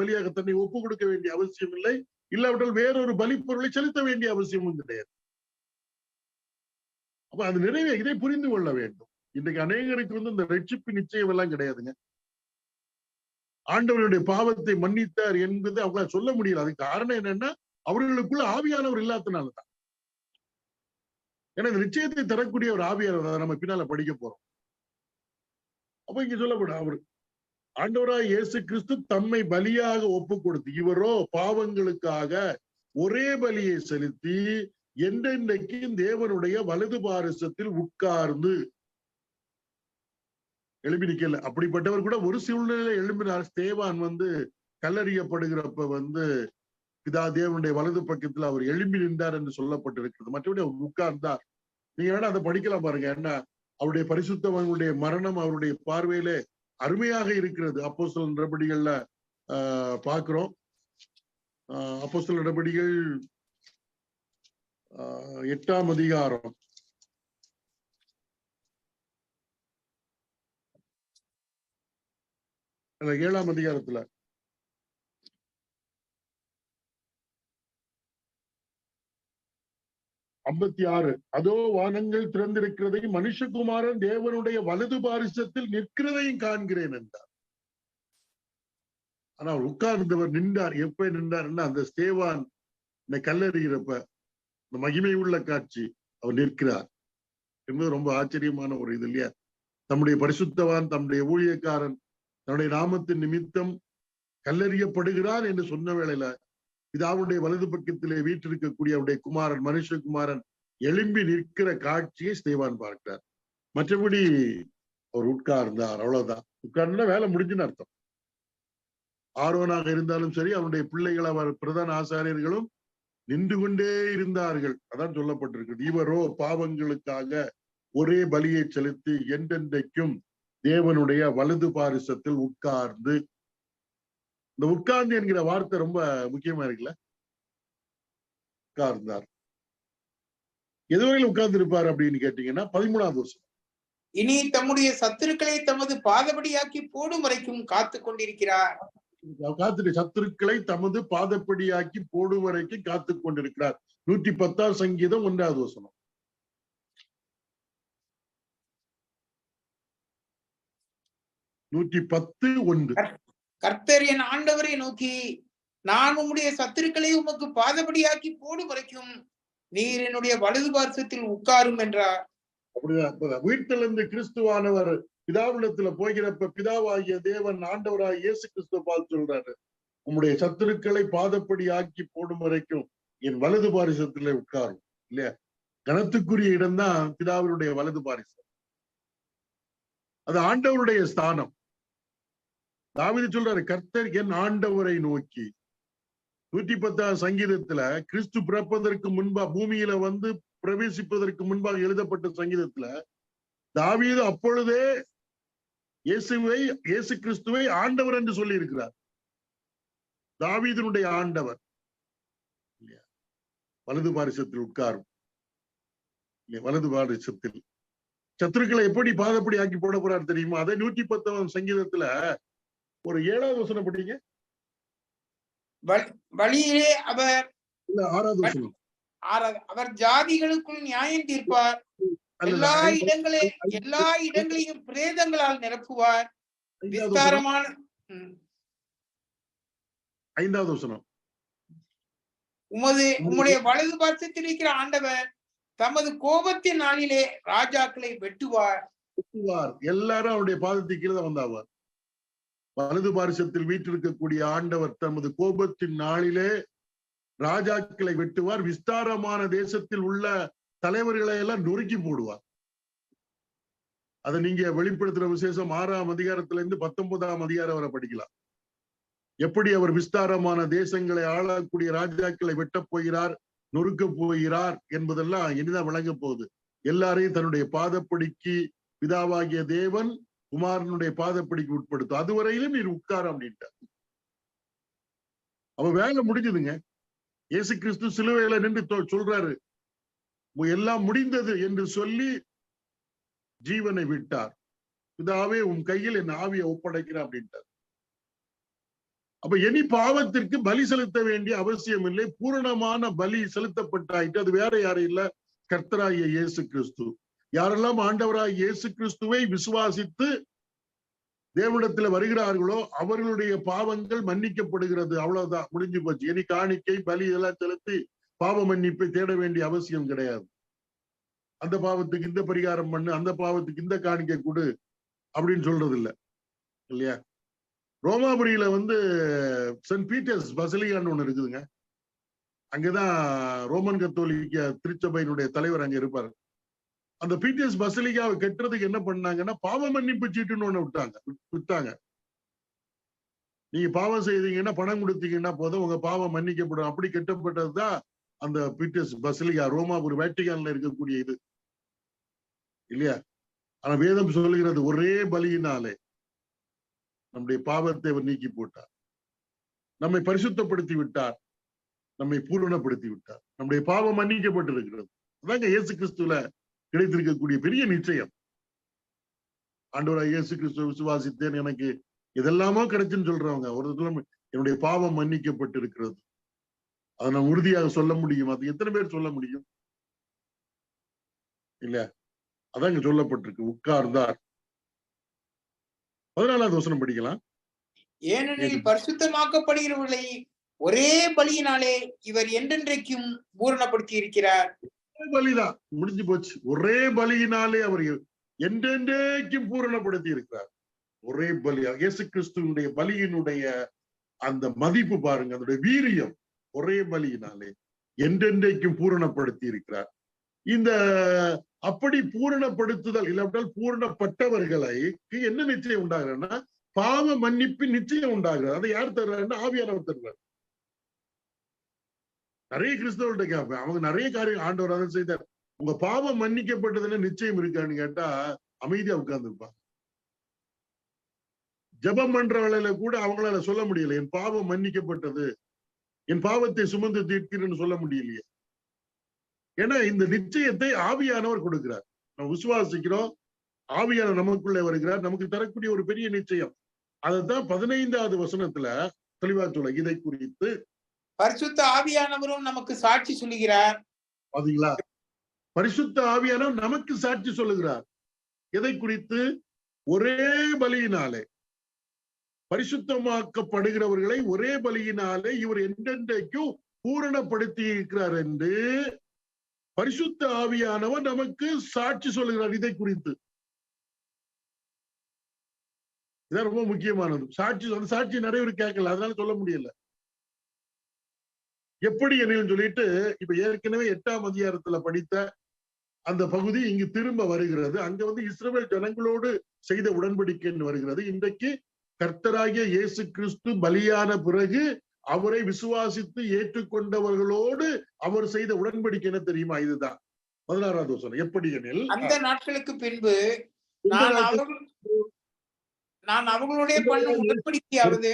பலியாக தன்னை ஒப்பு கொடுக்க வேண்டிய அவசியம் இல்லை. இல்லாவிட்டால் வேறொரு பலி பொருளை செலுத்த வேண்டிய அவசியமும் கிடையாது. அப்ப அது நிறைவே இதை புரிந்து கொள்ள வேண்டும். இன்றைக்கு அநேகருக்கு இந்த ரட்சிப்பு நிச்சயம் எல்லாம் கிடையாதுங்க. ஆண்டவருடைய பாவத்தை மன்னித்தார் என்பது அவங்களால சொல்ல முடியல. அதுக்கு காரணம் என்னன்னா அவர்களுக்குள்ள ஆவியானவர் இல்லாதனாலதான். ஏன்னா இந்த நிச்சயத்தை தரக்கூடிய ஒரு ஆவியானவர், அதை நம்ம பின்னால படிக்க போறோம். அப்ப இங்க சொல்லப்படும், அவர் ஆண்டவராய் இயேசு கிறிஸ்து தம்மை பலியாக ஒப்பு கொடுத்து, இவரோ பாவங்களுக்காக ஒரே பலியை செலுத்தி என்றென்றைக்கும் தேவனுடைய வலது பாரிசத்தில் உட்கார்ந்து எழுப்பி நிக்கல. அப்படிப்பட்டவர் கூட ஒரு சூழ்நிலை எழும்பினார். ஸ்தேவான் கல்லறியப்படுகிறப்ப பிதா தேவனுடைய வலது பக்கத்தில் அவர் எழும்பி நின்றார் என்று சொல்லப்பட்டிருக்கிறது. மற்றபடி அவர் உட்கார்ந்தார். நீங்க வேணா அதை படிக்கலாம் பாருங்க. என்ன அவருடைய பரிசுத்தவனுடைய மரணம் அவருடைய பார்வையிலே அருமையாக இருக்கிறது. அப்போஸ்தலர் நடபடிகள்ல பாக்குறோம். அப்போஸ்தலர் நடபடிகள் 8ஆம் அதிகாரம் 7ஆம் அதிகாரத்துல 56, அதோ வானங்கள் திறந்திருக்கிறதையும் மனுஷகுமாரன் தேவனுடைய வலது பாரிசத்தில் நிற்கிறதையும் காண்கிறேன் என்றார். ஆனா அவர் உட்கார்ந்தவர் நின்றார். எப்ப நின்றார்ன்னா அந்த ஸ்தேவான் கல்லறிகிறப்ப இந்த மகிமை உள்ள காட்சி அவர் நிற்கிறார் என்பது ரொம்ப ஆச்சரியமான ஒரு இது இல்லையா? தம்முடைய பரிசுத்தவான், தம்முடைய ஊழியக்காரன் தன்னுடைய நாமத்தின் நிமித்தம் கல்லறியப்படுகிறார் என்று சொன்ன வேளையில பிதாவுடைய வலது பக்கத்திலே வீற்றிருக்கக்கூடிய அவருடைய குமாரன், மனுஷகுமாரன் எழும்பி நிற்கிற காட்சியை ஸ்தேவான் பார்க்கிறார். மற்றபடி அவர் உட்கார்ந்தார், அவ்வளவுதான். உட்கார்ந்தா வேலை முடிஞ்சுன்னு அர்த்தம். ஆரோனாக இருந்தாலும் சரி, அவருடைய பிள்ளைகள், அவர் பிரதான ஆசாரியர்களும் நின்று கொண்டே இருந்தார்கள். அதான் சொல்லப்பட்டிருக்கு. இவரோ பாவங்களுக்காக ஒரே பலியை செலுத்தி என்றென்றைக்கும் தேவனுடைய வலது பாரிசத்தில் உட்கார்ந்து. இந்த உட்கார்ந்து என்கிற வார்த்தை ரொம்ப முக்கியமா இருக்குல்ல. உட்கார்ந்தார். எதுவரையில் உட்கார்ந்து இருப்பார் அப்படின்னு கேட்டீங்கன்னா 13ஆவது வருஷம். இனி தம்முடைய சத்துருக்களை தமது பாதபடியாக்கி போடும் வரைக்கும் காத்து கொண்டிருக்கிறார். சத்துருக்களை தமது பாதப்படியாக்கி போடும் வரைக்கும் காத்து கொண்டிருக்கிறார். 110ஆம் சங்கீதம் 1வது வசனம். கர்த்தர் என் ஆண்டவரை நோக்கி, நான் உம்முடைய சத்துருக்களை உமக்கு பாதபடியாக்கி போடும் வரைக்கும் நீர் என்னுடைய வலது பார்சத்தில் உட்காரும் என்றார். அப்படிதான் வீட்டிலிருந்து கிறிஸ்துவானவர் பிதாவிடத்துல போகிறப்ப பிதாவாகிய தேவன் ஆண்டவராக இயேசு கிறிஸ்துவ பார்த்து சொல்றாரு, உம்முடைய சத்துருக்களை பாதப்படி ஆக்கி போடும் வரைக்கும் என் வலது பாரிசத்துல உட்காரும். இல்லையா? கனத்துக்குரிய இடம்தான் பிதாவினுடைய வலது பாரிசம். அது ஆண்டவருடைய ஸ்தானம். தாவீது சொல்றாரு, கர்த்தர் என் ஆண்டவரை நோக்கி. 110ஆம் சங்கீதத்துல கிறிஸ்து பிறப்பதற்கு முன்பா பூமியில பிரவேசிப்பதற்கு முன்பாக எழுதப்பட்ட சங்கீதத்துல தாவீது அப்பொழுதே இயேசு கிறிஸ்துவை ஆண்டவர் என்று சொல்லி இருக்கிறார். தாவீதினுடைய ஆண்டவர். வலது பாரிசத்தில் உட்காரும். வலது பாரிசத்தில் சத்துருக்களை எப்படி பாதப்படி ஆக்கி போட போறாரு தெரியுமா? அதை 110ஆம் சங்கீதத்துல ஒரு 7வது வசனம் படிங்க. வழியிலே அவர் இல்ல 6வது வசனம். அவர் ஜாதிகளுக்குள் நியாயம் தீர்ப்பார். எல்லா இடங்களையும் பிரேதங்களால் நிரப்புவார். விஸ்தாரமான 5வது வசனம். உம்முடைய வலது பாரிசத்தில் இருக்கிற ஆண்டவர் தமது கோபத்தின் நாளிலே ராஜாக்களை வெட்டுவார். எல்லாரும் அவருடைய பாதத்துக்கு கீழே வந்தாவார். வலது பாரிசத்தில் வீற்றிருக்கக்கூடிய ஆண்டவர் தமது கோபத்தின் நாளிலே ராஜாக்களை வெட்டுவார். விஸ்தாரமான தேசத்தில் உள்ள தலைவர்களை எல்லாம் நொறுக்கி போடுவார். அதை நீங்க வெளிப்படுத்துற விசேஷம் 6ஆம் அதிகாரத்துல இருந்து 19ஆம் அதிகாரம் வரை படிக்கலாம். எப்படி அவர் விஸ்தாரமான தேசங்களை ஆளக்கூடிய ராஜாக்களை வெட்டப் போகிறார், நொறுக்க போகிறார் என்பதெல்லாம் இனிதான் விளங்க போகுது. எல்லாரையும் தன்னுடைய பாதப்படிக்கு பிதாவாகிய தேவன் குமாரனுடைய பாதப்படிக்கு உட்படுத்தும். அதுவரையிலும் நீர் உட்கார அப்படின்ட்டார். அவ வேலை முடிஞ்சதுங்க. இயேசு கிறிஸ்து சிலுவையில நின்று சொல்றாரு, எல்லாம் முடிந்தது என்று சொல்லி ஜீவனை விட்டார். பிதாவே உன் கையில் என் ஆவியை ஒப்படைக்கிறேன் அப்படின்ட்டார். அப்ப இனி பாவத்திற்கு பலி செலுத்த வேண்டிய அவசியம் இல்லை. பூரணமான பலி செலுத்தப்பட்டாயிட்டு. அது வேற யாரும் இல்ல, கர்த்தராகிய இயேசு கிறிஸ்து. யாரெல்லாம் ஆண்டவராகிய இயேசு கிறிஸ்துவை விசுவாசித்து தேவனிடத்துல வருகிறார்களோ அவர்களுடைய பாவங்கள் மன்னிக்கப்படுகிறது. அவ்வளவுதான், முடிஞ்சு போச்சு. இனி காணிக்கை பலி இதெல்லாம் செலுத்தி பாவ மன்னிப்பை தேட வேண்டிய அவசியம் கிடையாது. அந்த பாவத்துக்கு இந்த பரிகாரம் பண்ணு, அந்த பாவத்துக்கு இந்த காணிக்கை கொடு அப்படின்னு சொல்றது இல்லை, இல்லையா? ரோமாபுரியில சென்ட் பீட்டர்ஸ் பசிலிகான்னு ஒண்ணு இருக்குதுங்க. அங்கதான் ரோமன் கத்தோலிக்க திருச்சபையினுடைய தலைவர் அங்க இருப்பாரு. அந்த பீட்டர்ஸ் பசிலிகாவை கட்டுறதுக்கு என்ன பண்ணாங்கன்னா பாவ மன்னிப்பு சீட்டுன்னு ஒண்ணு விட்டாங்க. நீங்க பாவம் செய்தீங்கன்னா பணம் கொடுத்தீங்கன்னா போதும், உங்க பாவம் மன்னிக்கப்படும். அப்படி கட்டப்பட்டதுதான் அந்த பீட்டர்ஸ் பசிலிகா, ரோமாபுரி வேட்டிகான்ல இருக்கக்கூடிய இது, இல்லையா? ஆனா வேதம் சொல்லுகிறது ஒரே பலியினாலே நம்முடைய பாவத்தை அவர் நீக்கி போட்டார், நம்மை பரிசுத்தப்படுத்தி விட்டார், நம்மை பூரணப்படுத்தி விட்டார். நம்முடைய பாவம் மன்னிக்கப்பட்டிருக்கிறது. அதாங்க இயேசு கிறிஸ்துல கிடைத்திருக்கக்கூடிய பெரிய நிச்சயம். ஆண்டவராக இயேசு கிறிஸ்துவ விசுவாசித்தேன், எனக்கு இதெல்லாமோ கிடைச்சுன்னு சொல்றவங்க ஒரு என்னுடைய பாவம் மன்னிக்கப்பட்டிருக்கிறது. அதை நான் உறுதியாக சொல்ல முடியும். அது எத்தனை பேர் சொல்ல முடியும்? இல்ல, அதான் இங்க சொல்லப்பட்டிருக்கு, உட்கார்ந்தார். 14வது வசனம் படிக்கலாம். ஏனெனில் பரிசுத்தமாக்கப்படுகிறவர்களை ஒரே பலியினாலே இவர் என்றென்றைக்கும் பூரணப்படுத்தி இருக்கிறார். பலிதான், முடிஞ்சு போச்சு. ஒரே பலியினாலே அவர் என்றென்றைக்கும் பூரணப்படுத்தி இருக்கிறார். ஒரே பலியா இயேசு கிறிஸ்துவனுடைய பலியினுடைய அந்த மதிப்பு பாருங்க, அதனுடைய வீரியம். ஒரே பலியினாலே என்றென்றைக்கும் பூரணப்படுத்தி இருக்கிறார். இந்த அப்படி பூரணப்படுத்துதல் இல்லாவிட்டால் பூரணப்பட்டவர்களுக்கு என்ன நிச்சயம் உண்டாகிறன்னா பாவ மன்னிப்பு நிச்சயம் உண்டாகிறது. அதை யார் தர்றாருன்னா ஆவியானவர் தர்றாரு. நிறைய கிறிஸ்தவர்கிட்ட கேட்பேன், அவங்க நிறைய காரியம் ஆண்டவர் அதை செய்தார், உங்க பாவம் மன்னிக்கப்பட்டதுன்னு நிச்சயம் இருக்கான்னு கேட்டா அமைதியா உட்கார்ந்து இருப்பாங்க. ஜெபம் பண்ற வேளையில கூட அவங்களால சொல்ல முடியல, என் பாவம் மன்னிக்கப்பட்டது, என் பாவத்தை சுமந்து தீர்க்கிறேன்னு சொல்ல முடியலையே. ஏன்னா இந்த நிச்சயத்தை ஆவியானவர் கொடுக்கிறார். நம்ம விசுவாசிக்கிறோம், ஆவியானவர் நமக்குள்ளே வருகிறார், நமக்கு தரக்கூடிய ஒரு பெரிய நிச்சயம். அதைத்தான் 15வது வசனத்துல தெளிவா சொல்ல, இதை குறித்து பரிசுத்த ஆவியானவரும் நமக்கு சாட்சி சொல்லுகிறார். பாத்தீங்களா? பரிசுத்த ஆவியானவர் நமக்கு சாட்சி சொல்லுகிறார். எதை குறித்து? ஒரே பலியினாலே பரிசுத்தமாக்கப்படுகிறவர்களை ஒரே பலியினாலே இவர் என்றென்றைக்கும் பூரணப்படுத்தி இருக்கிறார் என்று பரிசுத்த ஆவியானவர் நமக்கு சாட்சி சொல்லுகிறார். இதை குறித்து இதான் ரொம்ப முக்கியமானது. சாட்சி, அந்த சாட்சி நிறைய பேர் கேட்கல, அதனால சொல்ல முடியல. எப்படி என்னன்னு சொல்லிட்டு இப்ப ஏற்கனவே 8ஆம் அதிகாரத்துல படித்த அந்த பகுதி இங்கு திரும்ப வருகிறது. அங்க இஸ்ரவேல் ஜனங்களோடு செய்த உடன்படிக்கைன்னு வருகிறது. இன்றைக்கு கர்த்தராகிய இயேசு கிறிஸ்து பலியான பிறகு அவரை விசுவாசித்து ஏற்றுக்கொண்டவர்களோடு அவர் செய்த உடன்படிக்கை என்ன தெரியுமா? இதுதான் 16வது வசனம். எப்படி எனில் அந்த நாட்களுக்கு பின்பு நான் அவர்களுடைய பண்ணும் உடன்படிக்கையாவது.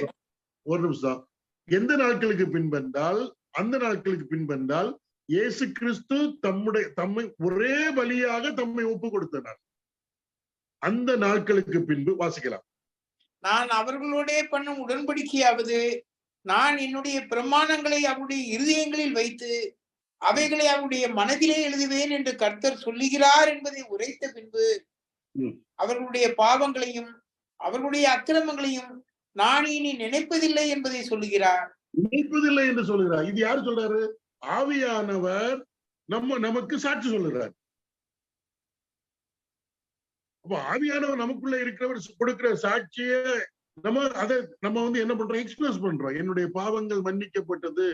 ஒரு நிமிஷம். எந்த நாட்களுக்கு பின்பென்றால், அந்த நாட்களுக்கு பின்பென்றால் இயேசு கிறிஸ்து தம்மை ஒரே பலியாக தம்மை ஒப்பு கொடுத்தனர். அந்த நாட்களுக்கு பின்பு வாசிக்கலாம். நான் அவர்களோட பண்ணும் உடன்படிக்கையாவது, நான் என்னுடைய பிரமாணங்களை அவருடைய இருதயங்களில் வைத்து அவைகளை அவருடைய மனதிலே எழுதுவேன் என்று கர்த்தர் சொல்லுகிறார் என்பதை உரைத்த பின்பு அவர்களுடைய பாவங்களையும் அவர்களுடைய அக்கிரமங்களையும் நான் இனி நினைப்பதில்லை என்பதை சொல்லுகிறார். நினைப்பதில்லை என்று சொல்லுகிறார். இது யாரு சொல்றாரு? ஆவியானவர் நமக்கு சாட்சி சொல்லுகிறார். அப்ப ஆவியானவர் நமக்குள்ள இருக்கிறவர் கொடுக்கிற சாட்சிய நம்ம என்ன பண்றோம்? எக்ஸ்பிரஸ் பண்றோம். என்னுடைய பாவங்கள் மன்னிக்கப்பட்டது,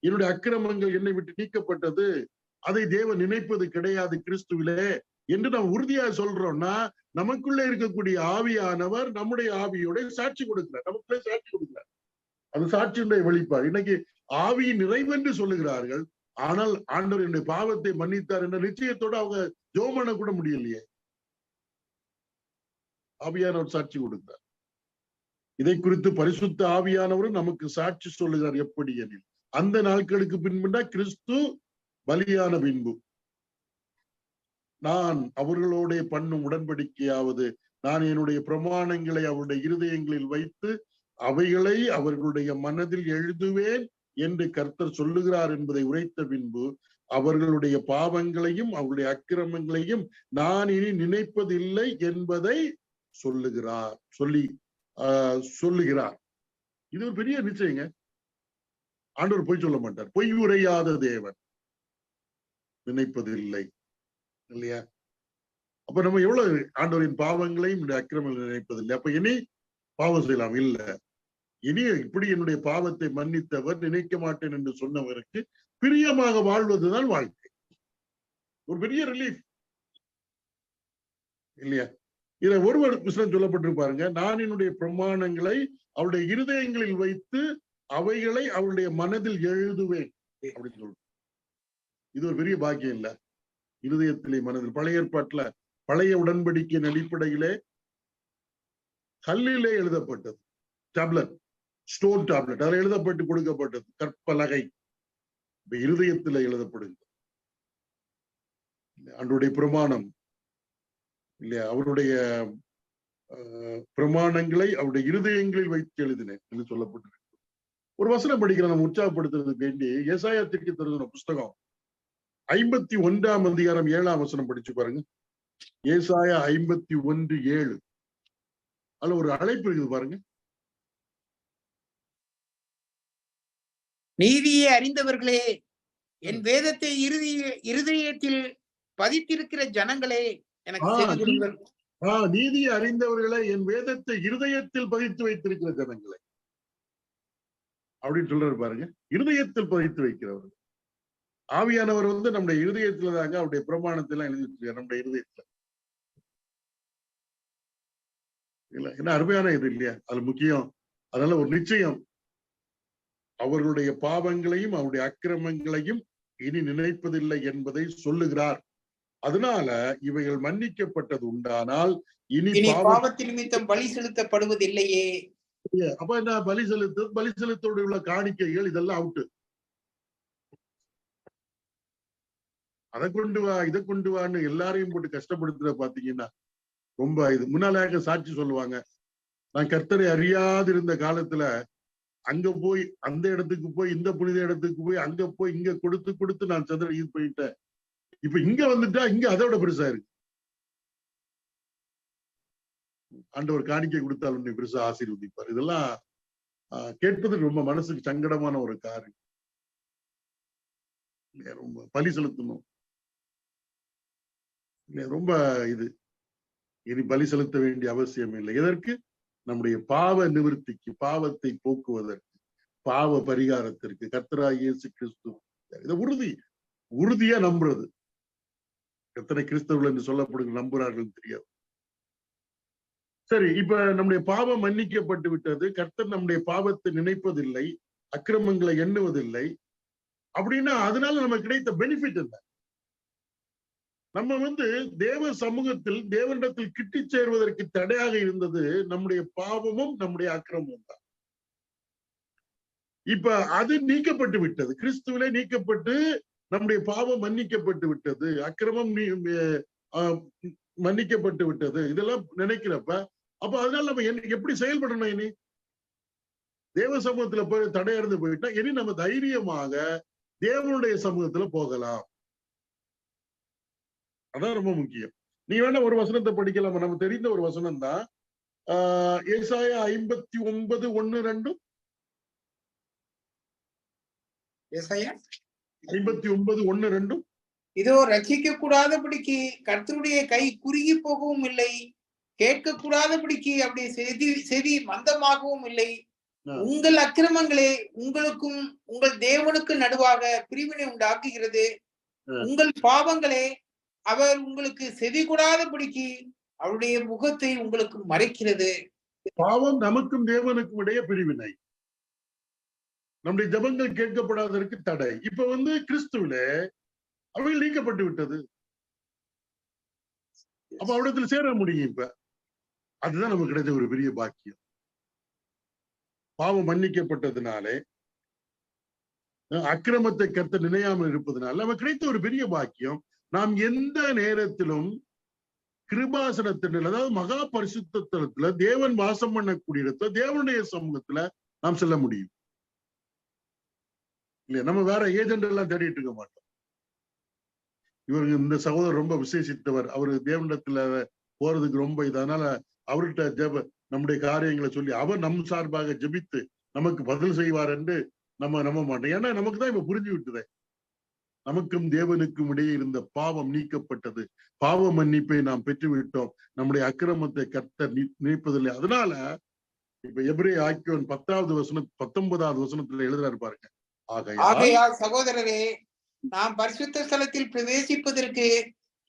என்னுடைய அக்கிரமங்கள் என்னை விட்டு நீக்கப்பட்டது, அதை தேவன் நினைப்பது கிடையாது கிறிஸ்துவிலே என்று நாம் உறுதியா சொல்றோம்னா, நமக்குள்ள இருக்கக்கூடிய ஆவியானவர் நம்முடைய ஆவியோட சாட்சி கொடுக்கிறார், நமக்குள்ளே சாட்சி கொடுக்கிறார். அது சாட்சியுடைய வெளிப்பாடு. இன்னைக்கு ஆவியின் நிறைவென்று சொல்லுகிறார்கள், ஆனால் ஆண்டவர் என்னுடைய பாவத்தை மன்னித்தார் என்ற நிச்சயத்தோட அவங்க ஜெபம் பண்ண கூட முடியலையே. ஆவியானவர் சாட்சி கொடுக்கிறார். இதை குறித்து பரிசுத்த ஆவியானவரும் நமக்கு சாட்சி சொல்லுகிறார். எப்படி எனில், அந்த நாட்களுக்கு பின்புண்டா கிறிஸ்து பலியான பின்பு நான் அவர்களோட பண்ணும் உடன்படிக்கையாவது, நான் என்னுடைய பிரமாணங்களை அவருடைய இருதயங்களில் வைத்து அவைகளை அவர்களுடைய மனதில் எழுதுவேன் என்று கர்த்தர் சொல்லுகிறார் என்பதை உரைத்த பின்பு அவர்களுடைய பாவங்களையும் அவருடைய அக்கிரமங்களையும் நான் இனி நினைப்பதில்லை என்பதை சொல்லுகிறார். இது ஒரு பெரிய நிச்சயங்க. ஆண்டவர் பொய் சொல்ல மாட்டார். பொய் உரையாத தேவன். நினைப்பதில்லை இல்லையா? அப்ப நம்ம எவ்வளவு ஆண்டவரின் பாவங்களையும் அக்கிரமங்களை நினைப்பதில்லை. அப்ப இனி பாவம் செய்யலாம் இல்ல. இனி இப்படி என்னுடைய பாவத்தை மன்னித்தவர், நினைக்க மாட்டேன் என்று சொன்னவருக்கு பிரியமாக வாழ்வதுதான் வாழ்க்கை. ஒரு பெரிய ரிலீஃப் இல்லையா? இதை ஒருவர் புத்தகம் சொல்லப்பட்டிருப்பாருங்க, நான் என்னுடைய பிரமாணங்களை அவருடைய இருதயங்களில் வைத்து அவைகளை அவருடைய மனதில் எழுதுவேன் அப்படின்னு சொல்றேன். இது ஒரு பெரிய பாக்கியம் இல்ல? இருதயத்திலே மனதில். பழைய ஏற்பாட்டுல பழைய உடன்படிக்கையின் அடிப்படையிலே கல்லிலே எழுதப்பட்டது, டேப்லெட், ஸ்டோன் டேப்லெட், அதில் எழுதப்பட்டு கொடுக்கப்பட்டது கற்பலகை. இருதயத்திலே எழுதப்படுகிறது அன்றைய பிரமாணம் இல்லையா? அவருடைய பிரமாணங்களை அவருடைய இருதயங்களில் வைத்து எழுதினேன் என்று சொல்லப்பட்டிருக்கு. ஒரு வசனம் படிக்கிற நம்ம உற்சாகப்படுத்துறதுக்கு வேண்டி ஏசாயா தீர்க்கதரிசன புஸ்தகம் 51 அதிகாரம் 7 வசனம் படிச்சு பாருங்க. ஏசாயா 51:7. அதுல ஒரு அழைப்பு இருக்குது பாருங்க. நீதியை அறிந்தவர்களே, என் வேதத்தை இருதயத்தில் பதித்திருக்கிற ஜனங்களே எனக்கு செவி கொடுங்கள். நீதியை அறிந்தவர்களே, என் வேதத்தை இருதயத்தில் பதித்து வைத்திருக்கிற ஜனங்களே அப்படின்னு சொல்றாரு பாருங்க. இருதயத்தில் பதித்து வைக்கிறவர்கள். ஆவியானவர் நம்முடைய இருதயத்துல தாங்க அவருடைய பிரமாணத்தெல்லாம் எழுதிட்டு நம்முடைய இருதயத்துல இல்ல. என்ன அருமையான இது இல்லையா? அது முக்கியம். அதனால ஒரு நிச்சயம், அவர்களுடைய பாவங்களையும் அவருடைய அக்கிரமங்களையும் இனி நினைப்பதில்லை என்பதை சொல்லுகிறார். அதனால இவைகள் மன்னிக்கப்பட்டது உண்டானால் இனி பாவத்தின் நிமித்தம் பலி செலுத்தப்படுவதில்லையே. அப்ப என்ன? பலி செலுத்தோடு உள்ள காணிக்கைகள் இதெல்லாம் அவுட்டு. அதை கொண்டு வா, இதை கொண்டு வான்னு எல்லாரையும் போட்டு கஷ்டப்படுத்துற பாத்தீங்கன்னா ரொம்ப இது. முன்னாலாக சாட்சி சொல்லுவாங்க, நான் கர்த்தரை அறியாதிருந்த காலத்துல அங்க போய் அந்த இடத்துக்கு போய் இந்த புனித இடத்துக்கு போய் அங்க போய் இங்க கொடுத்து நான் இது போயிட்டேன். இப்ப இங்க வந்துட்டா இங்க அதோட பெருசா இருக்கு. ஆண்டவர் காணிக்கை கொடுத்தால் உன்னை பெருசா ஆசீர்வதிப்பார். இதெல்லாம் கேட்பதுக்கு ரொம்ப மனசுக்கு சங்கடமான ஒரு காரியம். ரொம்ப பலி செலுத்தணும், ரொம்ப இது. இனி பலி செலுத்த வேண்டிய அவசியம் இல்லை. எதற்கு? நம்முடைய பாவ நிவர்த்திக்கு, பாவத்தை போக்குவதற்கு, பாவ பரிகாரத்திற்கு கர்த்தராகிய இயேசு கிறிஸ்து. இதை உறுதியா நம்புறது. எத்தனை கிறிஸ்தவர்கள் என்று சொல்லப்படுகிற நம்புறார்கள் தெரியாது. சரி, இப்ப நம்முடைய பாவம் மன்னிக்கப்பட்டு விட்டது. கர்த்தர் நம்முடைய பாவத்தை நினைப்பதில்லை, அக்கிரமங்களை எண்ணுவதில்லை அப்படின்னா அதனால நமக்கு கிடைத்த பெனிஃபிட் என்ன? நம்ம தேவ சமூகத்தில் தேவனிடத்தில் கிட்டி சேர்வதற்கு தடையாக இருந்தது நம்முடைய பாவமும் நம்முடைய அக்கிரமமும் தான். இப்ப அது நீக்கப்பட்டு விட்டது. கிறிஸ்துவிலே நீக்கப்பட்டு நம்முடைய பாவம் மன்னிக்கப்பட்டு விட்டது, அக்கிரமம் மன்னிக்கப்பட்டு விட்டது, இதெல்லாம் நினைக்கிறப்ப அப்ப அதனால நம்ம எப்படி செயல்படணும்? இனி தேவ சமூகத்துல போய் தடையறிந்து போயிட்டா இனி நம்ம தைரியமாக தேவனுடைய சமூகத்துல போகலாம். அதான் ரொம்ப முக்கியம். நீ வேணா ஒரு வசனத்தை படிக்கலாம், நம்ம தெரிந்த ஒரு வசனம் தான். ஏசாயா 59:1-2. ஏசாயா 59:1-2. இதோ ரட்சிக்க கூடாதபடிக்கு கர்த்தருடைய கை குறுகி போகவும் இல்லை, கேட்க கூடாதபடிக்கு அப்படியே செவி மந்தமாகவும் இல்லை. உங்கள் அக்கிரமங்களே உங்களுக்கும் உங்கள் தேவனுக்கு நடுவாக பிரிவினை உண்டாக்குகிறது. உங்கள் பாவங்களே அவர் உங்களுக்கு செவி கூடாதபடிக்கு அவருடைய முகத்தை உங்களுக்கு மறைக்கிறது. பாவம் நமக்கும் தேவனுக்கும் இடையே பிரிவினை, நம்முடைய ஜெபங்கள் கேட்கப்படாததற்கு தடை. இப்ப கிறிஸ்துவில அவைகள் நீக்கப்பட்டு விட்டது. அப்ப அவரிடத்துல சேர முடியும். இப்ப அதுதான் நமக்கு கிடைச்ச ஒரு பெரிய பாக்கியம். பாவம் மன்னிக்கப்பட்டதுனாலே, அக்கிரமத்தை கர்த்தர் நினையாமல் இருப்பதனால நமக்கு கிடைத்த ஒரு பெரிய பாக்கியம். நாம் எந்த நேரத்திலும் கிருபாசனத்தின், அதாவது மகா பரிசுத்தத்துல தேவன் வாசம் பண்ணக்கூடிய இடத்துல தேவனுடைய சமூகத்துல நாம் செல்ல முடியும். இல்லையா? நம்ம வேற ஏஜென்ட் எல்லாம் தேடிட்டு இருக்க மாட்டோம். இவருக்கு இந்த சகோதரர் ரொம்ப விசேஷித்தவர், அவரு தேவனிடத்துல போறதுக்கு ரொம்ப இதனால அவர்கிட்ட நம்முடைய காரியங்களை சொல்லி அவர் நம் சார்பாக ஜெபித்து நமக்கு பதில் செய்வார் என்று நம்ம நம்ப மாட்டோம். ஏன்னா நமக்கு தான் இப்ப புரிஞ்சு விட்டுதே, நமக்கும் தேவனுக்கும் இடையே இருந்த பாவம் நீக்கப்பட்டது, பாவ மன்னிப்பை நாம் பெற்று விட்டோம், நம்முடைய அக்கிரமத்தை கர்த்தர் நீப்பதில்லை. அதனால இப்ப எபிரேய ஆக்கியோன் 19வது வசனத்துல எழுதுறாரு பாருங்க. ஆகையால் சகோதரரே, நாம் பரிசுத்த ஸ்தலத்தில் பிரவேசிப்பதற்கு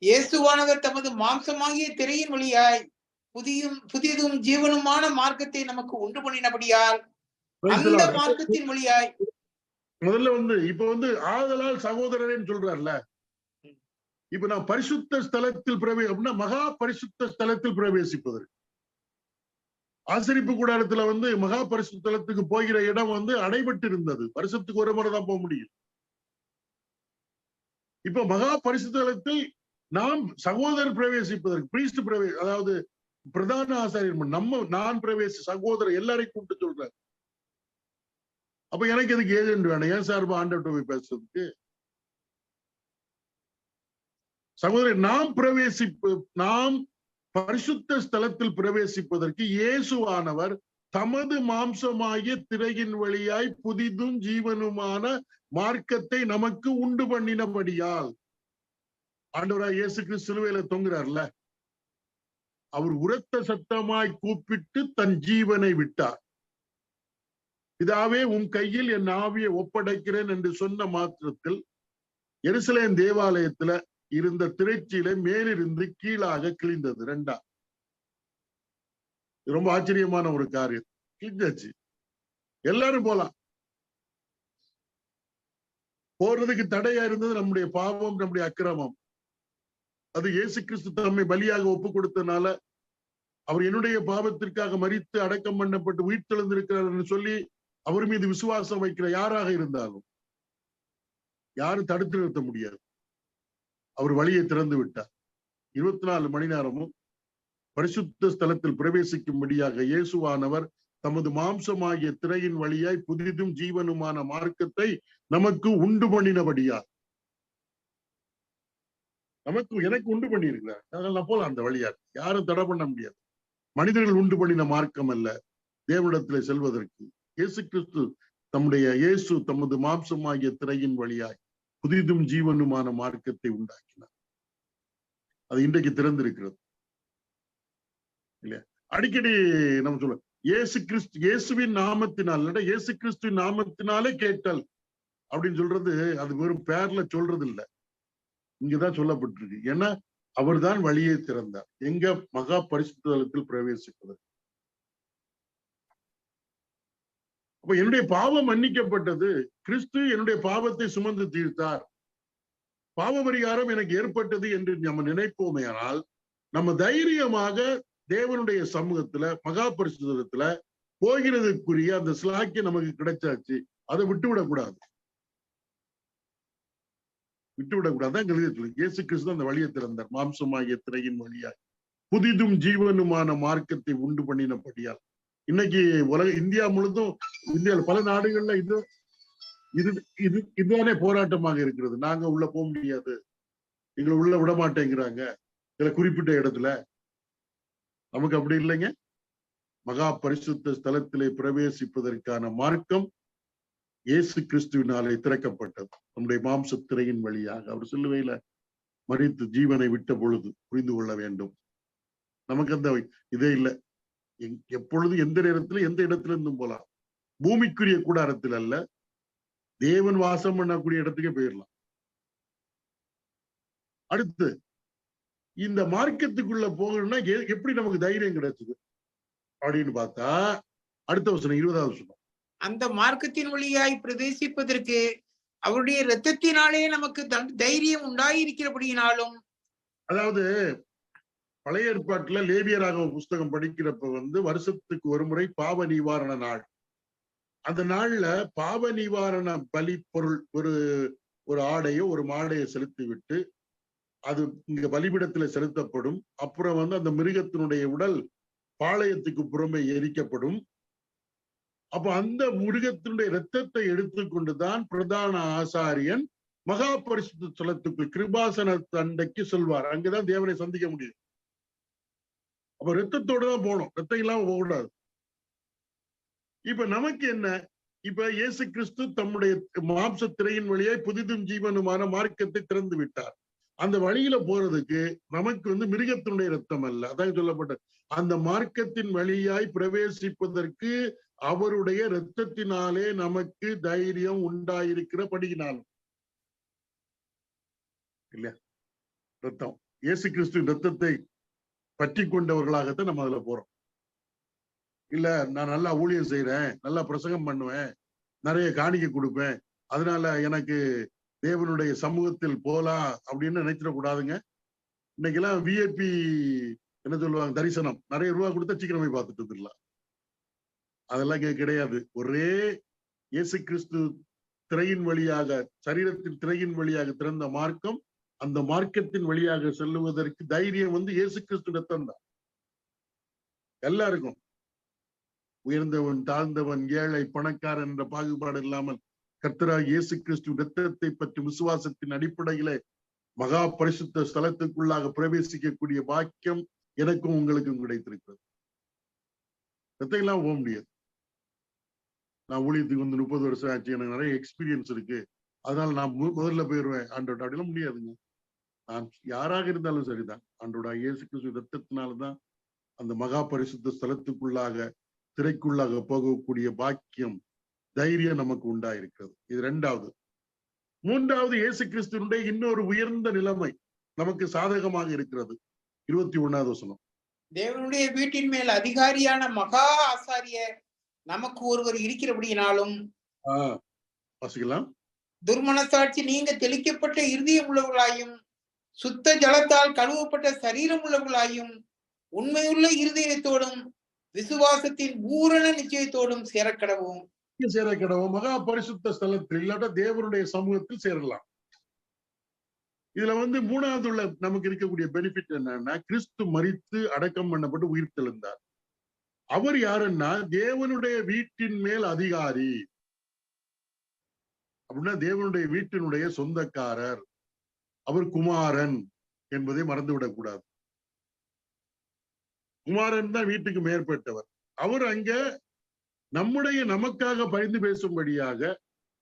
இயேசுவானவர் தமது மாம்சமாகிய திரையின் வழியாய் புதியதும் ஜீவனுமான மார்க்கத்தை நமக்கு உண்டு பண்ணினபடியால் அந்த மார்க்கத்தின் வழியாய் முதல்ல இப்ப ஆதலால் சகோதரரேன்னு சொல்றாருல. இப்ப நான் பரிசுத்த ஸ்தலத்தில் அப்படின்னா மகா பரிசுத்த ஸ்தலத்தில் பிரவேசிப்பதற்கு, ஆசரிப்பு கூடாரத்துல மகா பரிசுத்த ஸ்தலத்துக்கு போகிற இடம் அடைபட்டு இருந்தது. வருஷத்துக்கு ஒரு முறை தான் போக முடியும். இப்ப மகா பரிசுத்தலத்தில் நாம் சகோதரர் பிரவேசிப்பதற்கு, அதாவது பிரதான ஆசாரியர் நான் சகோதரர் எல்லாரையும் கூப்பிட்டு சொல்றாரு. அப்ப எனக்கு எதுக்கு ஏஜென்ட் வேணும்? ஏன் சார்பா ஆண்டவர்கிட்ட போய் பேசுறதுக்கு? சகோதரர், நாம் பரிசுத்த ஸ்தலத்தில் பிரவேசிப்பதற்கு இயேசுவானவர் தமது மாம்சமாகிய திரையின் வழியாய் புதிதும் ஜீவனுமான மார்க்கத்தை நமக்கு உண்டு பண்ணினபடியால், ஆண்டவராய் இயேசு கிறிஸ்து சிலுவையில தொங்குறார்ல, அவர் உரத்த சத்தமாய் கூப்பிட்டு தன் ஜீவனை விட்டார். பிதாவே, உன் கையில் என் ஆவியை ஒப்படைக்கிறேன் என்று சொன்ன மாத்திரத்தில் எருசலேம் தேவாலயத்துல இருந்த திரைச்சீலை மேலிருந்து கீழாக கிழிந்தது. ரெண்டா. ரொம்ப ஆச்சரியமான ஒரு காரியம். கிழிஞ்சாச்சு, எல்லாரும் போலாம். போறதுக்கு தடையா இருந்தது நம்முடைய பாவம், நம்முடைய அக்கிரமம். அது இயேசு கிறிஸ்து தம்மை பலியாக ஒப்பு கொடுத்தனால, அவர் என்னுடைய பாவத்திற்காக மரித்து அடக்கம் பண்ணப்பட்டு உயிர்த்தெழுந்திருக்கிறார் என்று சொல்லி அவர் மீது விசுவாசம் வைக்கிற யாராக இருந்தாலும் யாரும் தடுத்து நிறுத்த முடியாது. அவர் வழியை திறந்து விட்டார். 24 மணி நேரமும் பரிசுத்த ஸ்தலத்தில் பிரவேசிக்கும்படியாக இயேசுவானவர் தமது மாம்சமாகிய திரையின் வழியாய் புதிதும் ஜீவனுமான மார்க்கத்தை நமக்கு உண்டு பண்ணினபடியா, எனக்கு உண்டு பண்ணி இருக்கிறார். அதனால போல அந்த வழியா யாரும் தடை பண்ண முடியாது. மனிதர்கள் உண்டு பண்ணின மார்க்கம் அல்ல தேவனிடத்திலே செல்வதற்கு. இயேசு கிறிஸ்து தமது மாம்சமாகிய திரையின் வழியாய் புதிதும் ஜீவனுமான மார்க்கத்தை உண்டாக்கினார். அது இன்றைக்கு திறந்திருக்கிறது இல்லையா? அடிக்கடி நம்ம சொல்ல இயேசுவின் நாமத்தினால், இயேசு கிறிஸ்துவின் நாமத்தினாலே கேட்டல் அப்படின்னு சொல்றது அது வெறும் பேர்ல சொல்றது இல்லை, இங்கதான் சொல்லப்பட்டிருக்கு. ஏன்னா அவர் தான் வழியை திறந்தார் எங்க மகா பரிசுத்தலத்தில் பிரவேசிப்பதற்கு. அப்ப என்னுடைய பாவம் மன்னிக்கப்பட்டது, கிறிஸ்து என்னுடைய பாவத்தை சுமந்து தீர்த்தார், பாவ பரிகாரம் எனக்கு ஏற்பட்டது என்று நம்ம நினைப்போமே, ஆனால் நம்ம தைரியமாக தேவனுடைய சமூகத்துல மகா பரிசுத்தலத்துல போகிறதுக்குரிய அந்த ஸ்லாக்கியம் நமக்கு கிடைச்சாச்சு. அதை விட்டு விடக்கூடாது. விட்டுவிடக்கூடாது. அதான் எழுதி இயேசு கிறிஸ்து அந்த வழியை திறந்தார். மாம்சமாகிய திரையின் வழியாய் புதிதும் ஜீவனுமான மார்க்கத்தை உண்டு பண்ணினபடியால் இன்னைக்கு இந்தியா முழுதும், இந்தியாவில் பல நாடுகள்ல இது இது இது இதுதானே போராட்டமாக இருக்கிறது. நாங்க உள்ள போக முடியாது, எங்களை உள்ள விட மாட்டேங்கிறாங்க சில குறிப்பிட்ட இடத்துல. நமக்கு அப்படி இல்லைங்க. மகா பரிசுத்த ஸ்தலத்திலே பிரவேசிப்பதற்கான மார்க்கம் இயேசு கிறிஸ்துவினாலே திறக்கப்பட்டது. நம்முடைய மாம்ச திரையின் வழியாக அவர் சிலுவையில மரித்து ஜீவனை விட்ட பொழுது புரிந்து கொள்ள வேண்டும். நமக்கு அந்த இதே இல்லை. எப்பொழுது எந்த நேரத்துல எந்த இடத்துல இருந்தும் போலாம். பூமிக்குரிய கூடாரத்தில் அல்ல, தேவன் வாசம் பண்ணக்கூடிய இடத்துக்கே போயிடலாம். அடுத்து இந்த மார்க்கத்துக்குள்ள போகணும்னா எப்படி நமக்கு தைரியம் கிடைச்சது அப்படின்னு பார்த்தா, அடுத்த வசனம் 20வது வசனம். அந்த மார்க்கத்தின் வழியாய் பிரவேசிப்பதற்கு அவருடைய இரத்தத்தினாலே நமக்கு தைரியம் உண்டாயிருக்கிறபடியினாலும். அதாவது பழைய ஏற்பாட்டுல லேவியராக புஸ்தகம் படிக்கிறப்ப வருஷத்துக்கு ஒரு முறை பாவ நிவாரண நாள். அந்த நாள்ல பாவ நிவாரண பலி பொருள் ஒரு ஆடையோ ஒரு மாடையை செலுத்தி விட்டு அது இங்க பலிபிடத்துல செலுத்தப்படும். அப்புறம் அந்த மிருகத்தினுடைய உடல் பாளையத்துக்கு புறமே எரிக்கப்படும். அப்ப அந்த மிருகத்தினுடைய இரத்தத்தை எடுத்துக்கொண்டுதான் பிரதான ஆசாரியன் மகா பரிசுத்த ஸ்தலத்துக்குள் கிருபாசன தண்டைக்கு செல்வார். அங்கதான் தேவனை சந்திக்க முடியும். அப்ப ரத்தத்தோட தான் போகணும், ரத்தம் இல்லாம போகக்கூடாது. இப்ப நமக்கு என்ன? இப்ப இயேசு கிறிஸ்து தம்முடைய மாம்ச திரையின் வழியாய் புதிதும் ஜீவனுமான மார்க்கத்தை திறந்து விட்டார். அந்த வழியில போறதுக்கு நமக்கு மிருகத்தினுடைய ரத்தம் அல்ல, அதான் சொல்லப்பட்ட அந்த மார்க்கத்தின் வழியாய் பிரவேசிப்பதற்கு அவருடைய இரத்தத்தினாலே நமக்கு தைரியம் உண்டாயிருக்கிறபடியினாலும் இல்லையா? ரத்தம், இயேசு கிறிஸ்துவின் ரத்தத்தை பற்றி கொண்டவர்களாகத்தான் நம்ம அதுல போறோம். இல்ல நான் நல்லா ஊழியம் செய்யறேன், நல்லா பிரசங்கம் பண்ணுவேன், நிறைய காணிக்கை கொடுப்பேன், அதனால எனக்கு தேவனுடைய சமூகத்தில் போலாம் அப்படின்னு நினைச்சிடக்கூடாதுங்க. இன்னைக்கு எல்லாம் விஐபி என்ன சொல்லுவாங்க, தரிசனம், நிறைய ரூபா கொடுத்தா சீக்கிரம் போய் பார்த்துட்டு வந்துடலாம். அதெல்லாம் கிடையாது. ஒரே இயேசு கிறிஸ்து திரையின் வழியாக, சரீரத்தின் திரையின் வழியாக திறந்த மார்க்கம், அந்த மார்க்கத்தின் வழியாக செல்லுவதற்கு தைரியம் இயேசு கிறிஸ்து ரத்தம் தான். எல்லாருக்கும் உயர்ந்தவன் தாழ்ந்தவன் ஏழை பணக்காரன் என்ற பாகுபாடு இல்லாமல் கர்த்தராகிய இயேசு கிறிஸ்து இரத்தத்தை பற்றி விசுவாசத்தின் அடிப்படையிலே மகா பரிசுத்த ஸ்தலத்துக்குள்ளாக பிரவேசிக்கக்கூடிய பாக்கியம் எனக்கும் உங்களுக்கும் கிடைத்திருக்கிறது. ரத்தம் இல்லாம போக முடியாது. நான் ஊழியத்துக்கு 30 வருஷம் ஆச்சு, எனக்கு நிறைய எக்ஸ்பீரியன்ஸ் இருக்கு, அதனால நான் முதல்ல போயிடுவேன் ஆண்டோட அப்படிலாம் முடியாதுங்க. நான் யாராக இருந்தாலும் சரிதான், ஆண்டோட இயேசு கிறிஸ்து ரத்தத்தினால்தான் அந்த மகா பரிசுத்த ஸ்தலத்துக்குள்ளாக திரைக்குள்ளாக போகக்கூடிய பாக்கியம், தைரியம் நமக்கு உண்டாயிருக்கிறது. இது 2வது. 3வது, இயேசு கிறிஸ்துவினுடைய இன்னொரு உயர்ந்த நிலைமை நமக்கு சாதகமாக இருக்கிறது. 21வது வசனம். தேவனுடைய வீட்டின் மேல் அதிகாரியான மகா ஆசாரியர் நமக்கு ஒருவர் இருக்கிறபடியினாலும் வாசிக்கலாம். துர்மனசாட்சி நீங்க தெளிக்கப்பட்ட இருதயம் உள்ளவர்களாயும் சுத்த ஜலத்தால் கழுவப்பட்ட சரீரம் உள்ளவர்களாயும் உண்மையுள்ள இருதயத்தோடும் விசுவாசத்தின் பூரண நிச்சயத்தோடும் சேரக்கடவும். மகா பரிசுத்த ஸ்தலத்தில் இல்லாட்ட தேவனுடைய சமூகத்தில் சேரலாம். இதுல 3வது நமக்கு இருக்கக்கூடிய பெனிஃபிட் என்னன்னா, கிறிஸ்து மரித்து அடக்கம் பண்ணப்பட்டு உயிர் தெழுந்தார். அவர் யாருன்னா தேவனுடைய வீட்டின் மேல் அதிகாரி. அப்படின்னா தேவனுடைய வீட்டினுடைய சொந்தக்காரர், அவர் குமாரன் என்பதை மறந்துவிடக் கூடாது. குமாரன் தான் வீட்டுக்கு மேற்பட்டவர். அவர் அங்க நமக்காக பரிந்து பேசும்படியாக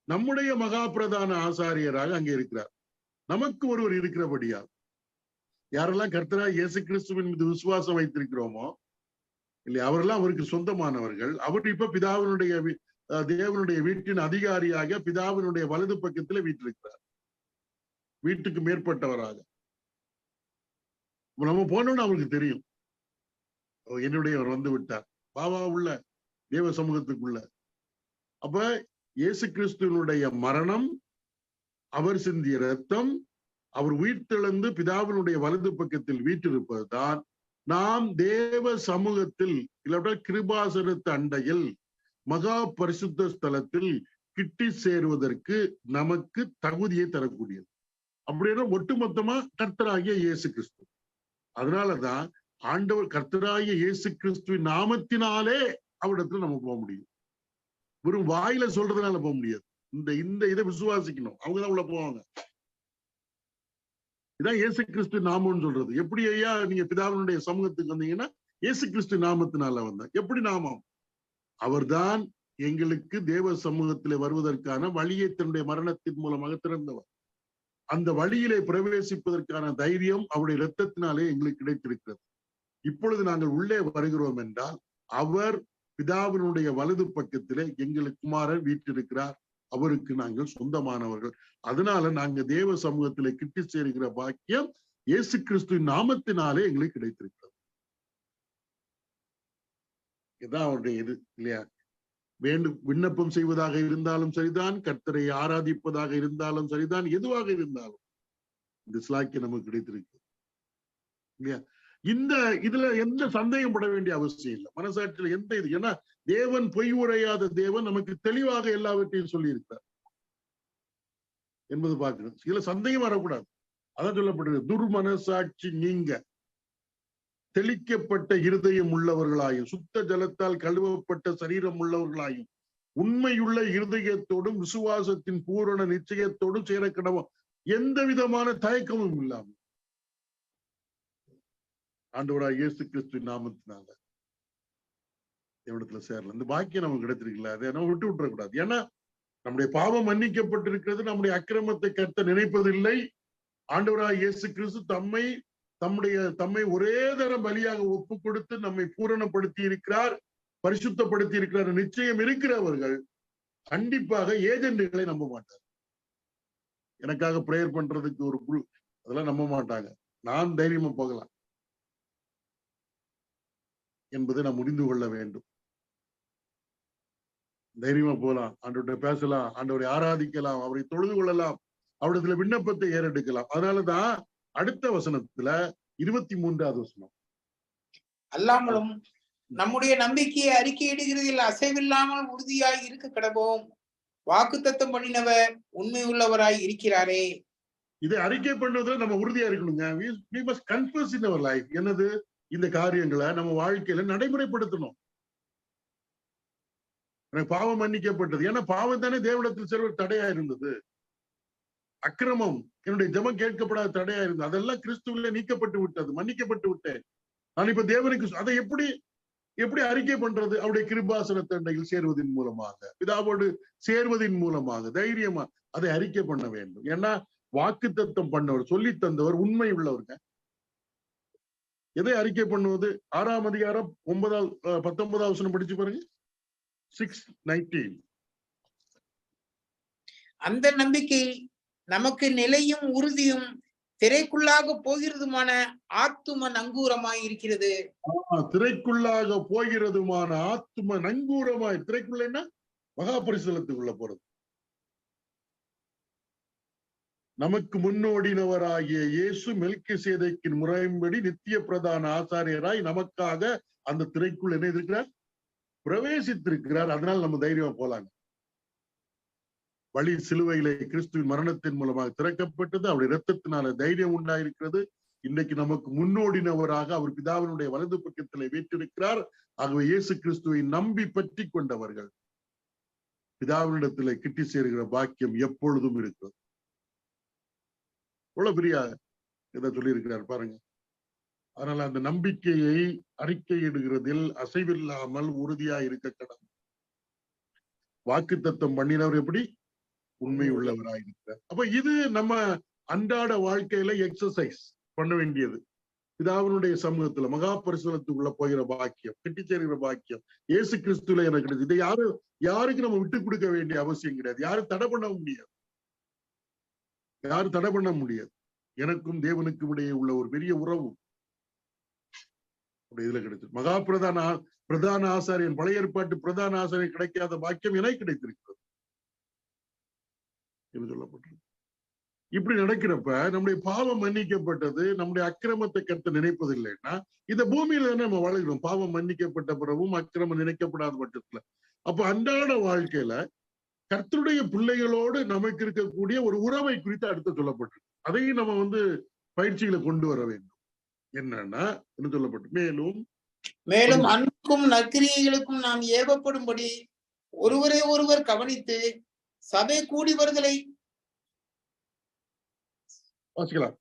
நம்முடைய மகா பிரதான ஆசாரியராக அங்கே இருக்கிறார். நமக்கு ஒருவர் இருக்கிறபடியா யாரெல்லாம் கர்த்தராகிய இயேசு கிறிஸ்துவின் மீது விசுவாசம் வைத்திருக்கிறோமோ இல்லையா, அவரெல்லாம் அவருக்கு சொந்தமானவர்கள். அவர் இப்ப தேவனுடைய வீட்டின் அதிகாரியாக பிதாவினுடைய வலது பக்கத்துல வீட்டிருக்கிறார், வீட்டுக்கு மேற்பட்டவராக. நம்ம போனோம்னு அவருக்கு தெரியும், என்னுடையவர் வந்து விட்டார், பாவா உள்ள தேவ சமூகத்துக்குள்ள. அப்ப இயேசு கிறிஸ்துவனுடைய மரணம், அவர் சிந்திய ரத்தம், அவர் உயிர்த்தெழுந்து பிதாவினுடைய வலது பக்கத்தில் வீற்றிருப்பதுதான் நாம் தேவ சமூகத்தில் இல்லாவிட கிருபாசனத்து அண்டையில் மகா பரிசுத்த ஸ்தலத்தில் கிட்டி சேருவதற்கு நமக்கு தகுதியை தரக்கூடியது. அப்படின்னா ஒட்டுமொத்தமா கர்த்தராகிய இயேசு கிறிஸ்து. அதனாலதான் ஆண்டவர் கர்த்தராகிய இயேசு கிறிஸ்துவின் நாமத்தினாலே அவரிடத்துல நம்ம போக முடியும். வெறும் வாயில சொல்றதுனால போக முடியாது. இந்த இதை விசுவாசிக்கணும், அவங்கதான் உள்ள போவாங்க. இதான் இயேசு கிறிஸ்து நாமம்னு சொல்றது. எப்படி ஐயா நீங்க பிதாவினுடைய சமூகத்துக்கு வந்தீங்கன்னா இயேசு கிறிஸ்து நாமத்தினால வந்த. எப்படி நாமம்? அவர்தான் எங்களுக்கு தேவ சமூகத்திலே வருவதற்கான வழியை தன்னுடைய மரணத்தின் மூலமாக திறந்தவர். அந்த வழியிலே பிரவேசிப்பதற்கான தைரியம் அவருடைய இரத்தத்தினாலே எங்களுக்கு கிடைத்திருக்கிறது. இப்பொழுது நாங்கள் உள்ளே வருகிறோம் என்றால் அவர் பிதாவினுடைய வலது பக்கத்திலே எங்களுக்கு குமாரன் வீற்றிருக்கிறார், அவருக்கு நாங்கள் சொந்தமானவர்கள். அதனால நாங்க தேவ சமூகத்திலே கிட்டி சேருகிற பாக்கியம் இயேசு கிறிஸ்துவின் நாமத்தினாலே எங்களுக்கு கிடைத்திருக்கிறது. இதுதான் அவருடைய இது இல்லையா? விண்ணப்பம் செய்வதாக இருந்தாலும் சரிதான், கர்த்தரை ஆராதிப்பதாக இருந்தாலும் சரிதான், எதுவாக இருந்தாலும் இந்த ஸ்லாக்கியம் நமக்கு கிடைத்திருக்கு இல்லையா? இதுல எந்த சந்தேகம் பட வேண்டிய அவசியம் இல்லை. மனசாட்சியில எந்த இது, ஏன்னா தேவன் பொய் உரையாத தேவன் நமக்கு தெளிவாக எல்லாவற்றையும் சொல்லி இருக்கிறார் என்பது பார்க்கணும். இதுல சந்தேகம் வரக்கூடாது. அதான் சொல்லப்படுகிறது, துர்மனசாட்சி நீங்க தெளிக்கப்பட்ட இருதயம் உள்ளவர்களாயும் சுத்த ஜலத்தால் கழுவப்பட்ட சரீரம் உள்ளவர்களாயும் உண்மையுள்ள இருதயத்தோடும் விசுவாசத்தின் பூரண நிச்சயத்தோடும் சேர கடவும், எந்த விதமான தயக்கமும் இல்லாமல் ஆண்டவராகிய இயேசு கிறிஸ்துவின் நாமத்தினால எவ்விடத்துல சேரலாம். இந்த பாக்கியம் நமக்கு கிடைத்திருக்கல, அதை நம்ம விட்டு விட்டுறக்கூடாது. ஏன்னா நம்முடைய பாவம் மன்னிக்கப்பட்டிருக்கிறது, நம்முடைய அக்கிரமத்தை கர்த்தர் நினைப்பதில்லை. ஆண்டவராகிய இயேசு கிறிஸ்து தம்மை ஒரே தரம் பலியாக ஒப்பு கொடுத்து நம்மை பூரணப்படுத்தி இருக்கிறார், பரிசுத்தப்படுத்தி இருக்கிறார். நிச்சயம் இருக்கிறவர்கள் கண்டிப்பாக ஏஜென்ட்களை நம்ப மாட்டார். எனக்காக பிரேயர் பண்றதுக்கு ஒரு குரு, அதெல்லாம் நம்ப மாட்டாங்க. நான் தைரியமா போகலாம் என்பதை நாம் முடிந்து கொள்ள வேண்டும். தைரியமா போகலாம், ஆண்டவர்கிட்ட பேசலாம், ஆண்டவரை ஆராதிக்கலாம், அவரை தொழுது கொள்ளலாம், அவரிடத்துல விண்ணப்பத்தை ஏறெடுக்கலாம். அதனாலதான் அடுத்த வசனத்துல 23வது வசனம், அல்லாமலும் நம்முடைய நம்பிக்கையை அறிக்கையிடுகிறதில் அசைவில்லாமல் உறுதியாய் இருக்க கடவோம், வாக்குத்தத்தம் பண்ணினவர் உண்மை உள்ளவராய் இருக்கிறாரே. இதை அறிக்கை பண்ணுவதில் நம்ம உறுதியா இருக்கணுங்க. we must confess in our life. என்னது? இந்த காரியங்களை நம்ம வாழ்க்கையில நடைமுறைப்படுத்தணும். எனக்கு பாவம் மன்னிக்கப்பட்டது, ஏன்னா பாவம் தானே தேவனிடத்தில் செல்வது தடையா இருந்தது. அக்கிரமம் என்னுடைய ஜெபம் கேட்கப்படாத தடையா இருந்தது, அதெல்லாம் கிறிஸ்துவிலே நீக்கப்பட்டு விட்டது, மன்னிக்கப்பட்டு விட்டேன். நான் இப்ப தேவனுக்கு அதை எப்படி அறிக்கை பண்றது? அவருடைய கிருபாசன தண்டையில் சேர்வதன் மூலமாக, பிதாவோடு சேர்வதன் மூலமாக தைரியமா அதை அறிக்கை பண்ண வேண்டும். ஏன்னா வாக்குத்தத்தம் பண்ணவர், சொல்லி தந்தவர் உண்மை உள்ளவருங்க. எதை அறிக்கை பண்ணுவது? 6ஆம் அதிகாரம் 19வது வசனம் படிச்சு பாருங்க. 6:19. அந்த நம்பிக்கை நமக்கு நிலையும் உறுதியும் திரைக்குள்ளாக போகிறதுமான ஆத்தும நங்கூரமாய் இருக்கிறது. திரைக்குள்ளாக போகிறதுமான ஆத்தும நங்கூரமாய். திரைக்குள்ள என்ன? மகாபரிசலத்துக்குள்ள போறது. நமக்கு முன்னோடினவராகிய இயேசு மெல்கிசேதேக்கின் முறையின்படி நித்திய பிரதான ஆசாரியராய் நமக்காக அந்த திரைக்குள் என்ன இருக்கிறார்? பிரவேசித்திருக்கிறார். அதனால நம்ம தைரியமா போலாங்க. வழி சிலுவையிலே கிறிஸ்துவின் மரணத்தின் மூலமாக திறக்கப்பட்டது, அவருடைய இரத்தத்தினால தைரியம் உண்டாயிருக்கிறது. இன்றைக்கு நமக்கு முன்னோடினவராக அவர் பிதாவினுடைய வலது பக்கத்திலே வீற்றிருக்கிறார். ஆகவே இயேசு கிறிஸ்துவை நம்பி பற்றி கொண்டவர்கள் பிதாவினிடத்திலே கிட்டி சேருகிற பாக்கியம் எப்பொழுதும் இருக்கிறது. இவ்வளவு பெரிய இதை சொல்லி இருக்கிறார் பாருங்க. அதனால அந்த நம்பிக்கையை அறிக்கையிடுகிறதில் அசைவில்லாமல் உறுதியா இருக்க கடமை. வாக்குத்தத்தம் பண்ணினவர் எப்படி? உண்மை உள்ளவராயிருக்கிறார். அப்ப இது நம்ம அன்றாட வாழ்க்கையில எக்ஸசைஸ் பண்ண வேண்டியது. பிதாவினுடைய சமூகத்துல மகாபரிசலத்துக்குள்ள போகிற பாக்கியம், கிட்டி சேருகிற பாக்கியம் இயேசு கிறிஸ்துல எனக்கு கிடையாது. இதை யாருக்கு நம்ம விட்டு கொடுக்க வேண்டிய அவசியம் கிடையாது. யாரும் தடை பண்ண முடியாது. யாரும் தடை பண்ண முடியாது. எனக்கும் தேவனுக்கும் இடையே உள்ள ஒரு பெரிய உறவு இதுல கிடைச்சது. பிரதான ஆசாரியன், பழைய ஏற்பாட்டு பிரதான ஆசாரியன் கிடைக்காத பாக்கியம் எனக்கு கிடைத்திருக்கிறது என்று சொல்லப்பட்டது. இப்படி நடக்கிறப்ப நம்முடைய பாவம் மன்னிக்கப்பட்டது, நம்முடைய அக்கிரமத்தை கர்த்தர் நினைப்பதில்லைன்னா இந்த பூமியில தானே நம்ம வாழ்கிறோம். பாவம் மன்னிக்கப்பட்ட பிறகும் அக்கிரமம் நினைக்கப்படாத பட்சத்துல அப்ப அன்றாட வாழ்க்கையில கர்த்தருடைய பிள்ளைகளோடு நமக்கு இருக்கக்கூடிய ஒரு உறவை குறித்து அடுத்து சொல்லப்பட்டிருக்கு. அதையும் நம்ம வந்து பயிற்சிகளை கொண்டு வர வேண்டும். என்னன்னா என்ன சொல்லப்பட்டு, மேலும் அன்புக்கும் நற்கிரியைகளுக்கும் நாம் ஏவப்படும்படி ஒருவரை ஒருவர் கவனித்து சபை கூடி வருதலை வாசிக்கலாம்.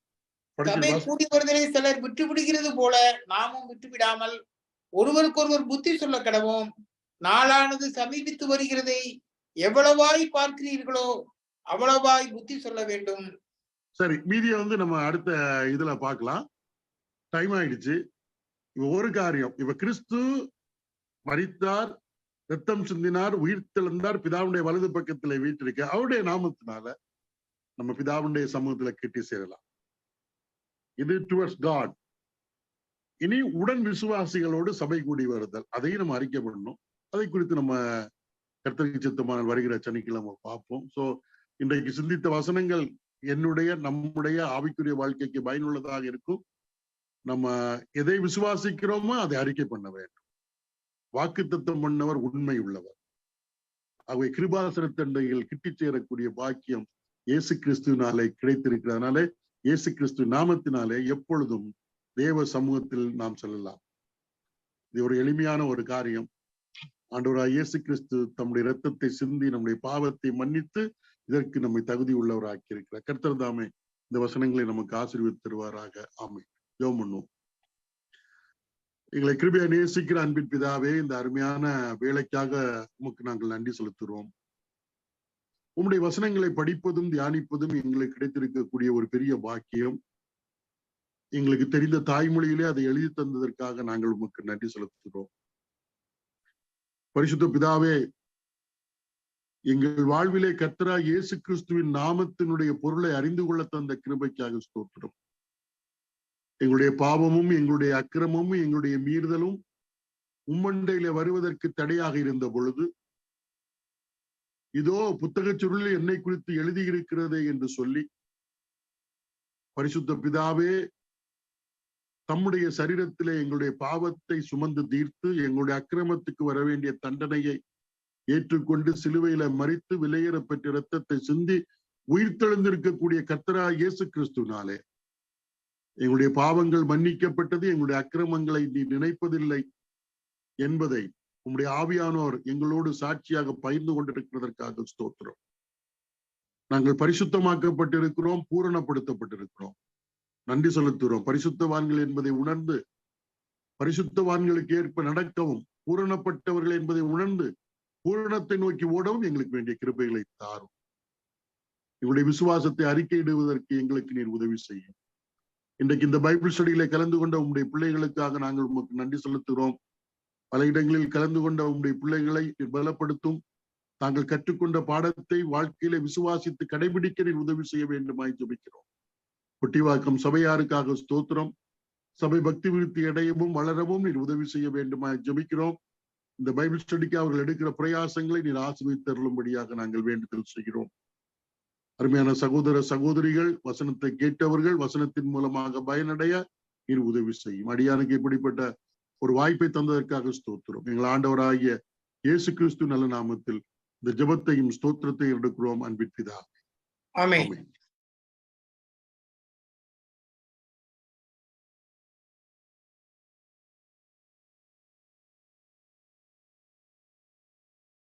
சபை கூடி வருதலை சிலர் விட்டுவிடுகிறது போல நாமும் விட்டுவிடாமல் ஒருவருக்கொருவர் புத்தி சொல்ல கடவோம். நாளானது சமீபித்து வருகிறதை எவ்வளவாய் பார்க்கிறீர்களோ அவ்வளவாய் புத்தி சொல்ல வேண்டும். சரி, மீதியை வந்து நம்ம அடுத்த இதுல பார்க்கலாம். டைம் ஆயிடுச்சு. இவ ஒரு காரியம், இவ கிறிஸ்து மரித்தார், ரத்தம் சிந்தினார், உயிர் தெழுந்தார், பிதாவுடைய வலது பக்கத்துல வீட்டிருக்க அவருடைய நாமத்தினால நம்ம பிதாவுடைய சமூகத்துல கிட்டி சேரலாம். இது டுவர்ட்ஸ் காட். இனி உடன் விசுவாசிகளோடு சபை கூடி வருதல், அதையும் நம்ம அறிக்கை பண்ணணும். அதை குறித்து நம்ம கர்த்தருக்கு சித்தமான வருகிற சனிக்கிழமை பார்ப்போம். சோ இன்றைக்கு சிந்தித்த வசனங்கள் நம்முடைய ஆவிக்குரிய வாழ்க்கைக்கு பயனுள்ளதாக இருக்கும். நம்ம எதை விசுவாசிக்கிறோமோ அதை அறிக்கை பண்ண வேண்டும். வாக்குத்தத்தம் பண்ணவர் உண்மை உள்ளவர். அவை கிருபாசனத்தண்டையில் கிட்டி சேரக்கூடிய பாக்கியம் இயேசு கிறிஸ்துவினாலே கிடைத்திருக்கிறதுனால இயேசு கிறிஸ்து நாமத்தினாலே எப்பொழுதும் தேவ சமூகத்தில் நாம் செல்லலாம். இது ஒரு எளிமையான ஒரு காரியம். ஆண்டவராய் இயேசு கிறிஸ்து தம்முடைய இரத்தத்தை சிந்தி நம்முடைய பாவத்தை மன்னித்து இதற்கு நம்மை தகுதி உள்ளவராக்கி இருக்கிறார். கர்த்தர் தாமே இந்த வசனங்களை நமக்கு ஆசீர்வதித்து தருவாராக. ஆமென். ஜெபம் பண்ணுவோம். எங்களை கிருபையை நேசிக்கிற அன்பின் பிதாவே, இந்த அருமையான வேலைக்காக உமக்கு நாங்கள் நன்றி செலுத்துகிறோம். உம்முடைய வசனங்களை படிப்பதும் தியானிப்பதும் எங்களுக்கு கிடைத்திருக்கக்கூடிய ஒரு பெரிய பாக்கியம். எங்களுக்கு தெரிந்த தாய்மொழியிலே அதை எழுதி தந்ததற்காக நாங்கள் உமக்கு நன்றி செலுத்துகிறோம். பரிசுத்த பிதாவே, எங்கள் வாழ்விலே கர்த்தராகிய இயேசு கிறிஸ்துவின் நாமத்தினுடைய பொருளை அறிந்து கொள்ள தந்த கிருபைக்காக ஸ்தோத்திரம். எங்களுடைய பாவமும் எங்களுடைய அக்கிரமமும் எங்களுடைய மீறுதலும் உம்மண்டையில வருவதற்கு தடையாக இருந்த பொழுது, இதோ புத்தகச் சுருளில் என்னை குறித்து எழுதியிருக்கிறதே என்று சொல்லி பரிசுத்த பிதாவே தம்முடைய சரீரத்திலே எங்களுடைய பாவத்தை சுமந்து தீர்த்து எங்களுடைய அக்கிரமத்துக்கு வர வேண்டிய தண்டனையை ஏற்றுக்கொண்டு சிலுவையில மரித்து விலையேற பெற்ற இரத்தத்தை சிந்தி உயிர்த்தெழுந்திருக்கக்கூடிய கர்த்தராகிய இயேசு கிறிஸ்துவினாலே எங்களுடைய பாவங்கள் மன்னிக்கப்பட்டது, எங்களுடைய அக்கிரமங்களை நீ நினைப்பதில்லை என்பதை உம்முடைய ஆவியானோர் எங்களோடு சாட்சியாக பகிர்ந்து கொண்டிருக்கிறதற்காக ஸ்தோத்திரம். நாங்கள் பரிசுத்தமாக்கப்பட்டிருக்கிறோம், பூரணப்படுத்தப்பட்டிருக்கிறோம். நன்றி செலுத்துகிறோம். பரிசுத்தவான்கள் என்பதை உணர்ந்து பரிசுத்தவான்களுக்கு ஏற்ப நடக்கவும், பூரணப்பட்டவர்கள் என்பதை உணர்ந்து பூரணத்தை நோக்கி ஓடவும் எங்களுக்கு வேண்டிய கிருபைகளை தாரும். எங்களுடைய விசுவாசத்தை அறிக்கையிடுவதற்கு எங்களுக்கு நீர் உதவி செய்யும். இன்றைக்கு இந்த பைபிள் ஸ்டடியில கலந்து கொண்ட உங்களுடைய பிள்ளைகளுக்காக நாங்கள் உமக்கு நன்றி செலுத்துகிறோம். பல இடங்களில் கலந்து கொண்ட உங்களுடைய பிள்ளைகளை பலப்படுத்தும். தாங்கள் கற்றுக்கொண்ட பாடத்தை வாழ்க்கையில விசுவாசித்து கடைபிடிக்க நீர் உதவி செய்ய வேண்டுமாய் ஜெபிக்கிறோம். பொட்டிவாக்கம் சபையாருக்காக ஸ்தோத்திரம். சபை பக்தி விருத்தி அடையவும் வளரவும் நீர் உதவி செய்ய வேண்டுமாய் ஜெபிக்கிறோம். இந்த பைபிள் ஸ்டடிக்கு அவர்கள் எடுக்கிற பிரயாசங்களை நீர் ஆசீர்வதித்து தருளும்படியாக நாங்கள் வேண்டுதல் செய்கிறோம். அருமையான சகோதர சகோதரிகள், வசனத்தை கேட்டவர்கள் வசனத்தின் மூலமாக பயனடைய நீர் உதவி செய்யும். அடியானுக்கு இப்படிப்பட்ட ஒரு வாய்ப்பை தந்ததற்காக ஸ்தோத்திரம். எங்கள் ஆண்டவராகிய இயேசு கிறிஸ்து நல்ல நாமத்தில் இந்த ஜெபத்தையும் ஸ்தோத்திரத்தையும் எடுக்கிறோம் அன்பின் பிதாவே. ஆமென்.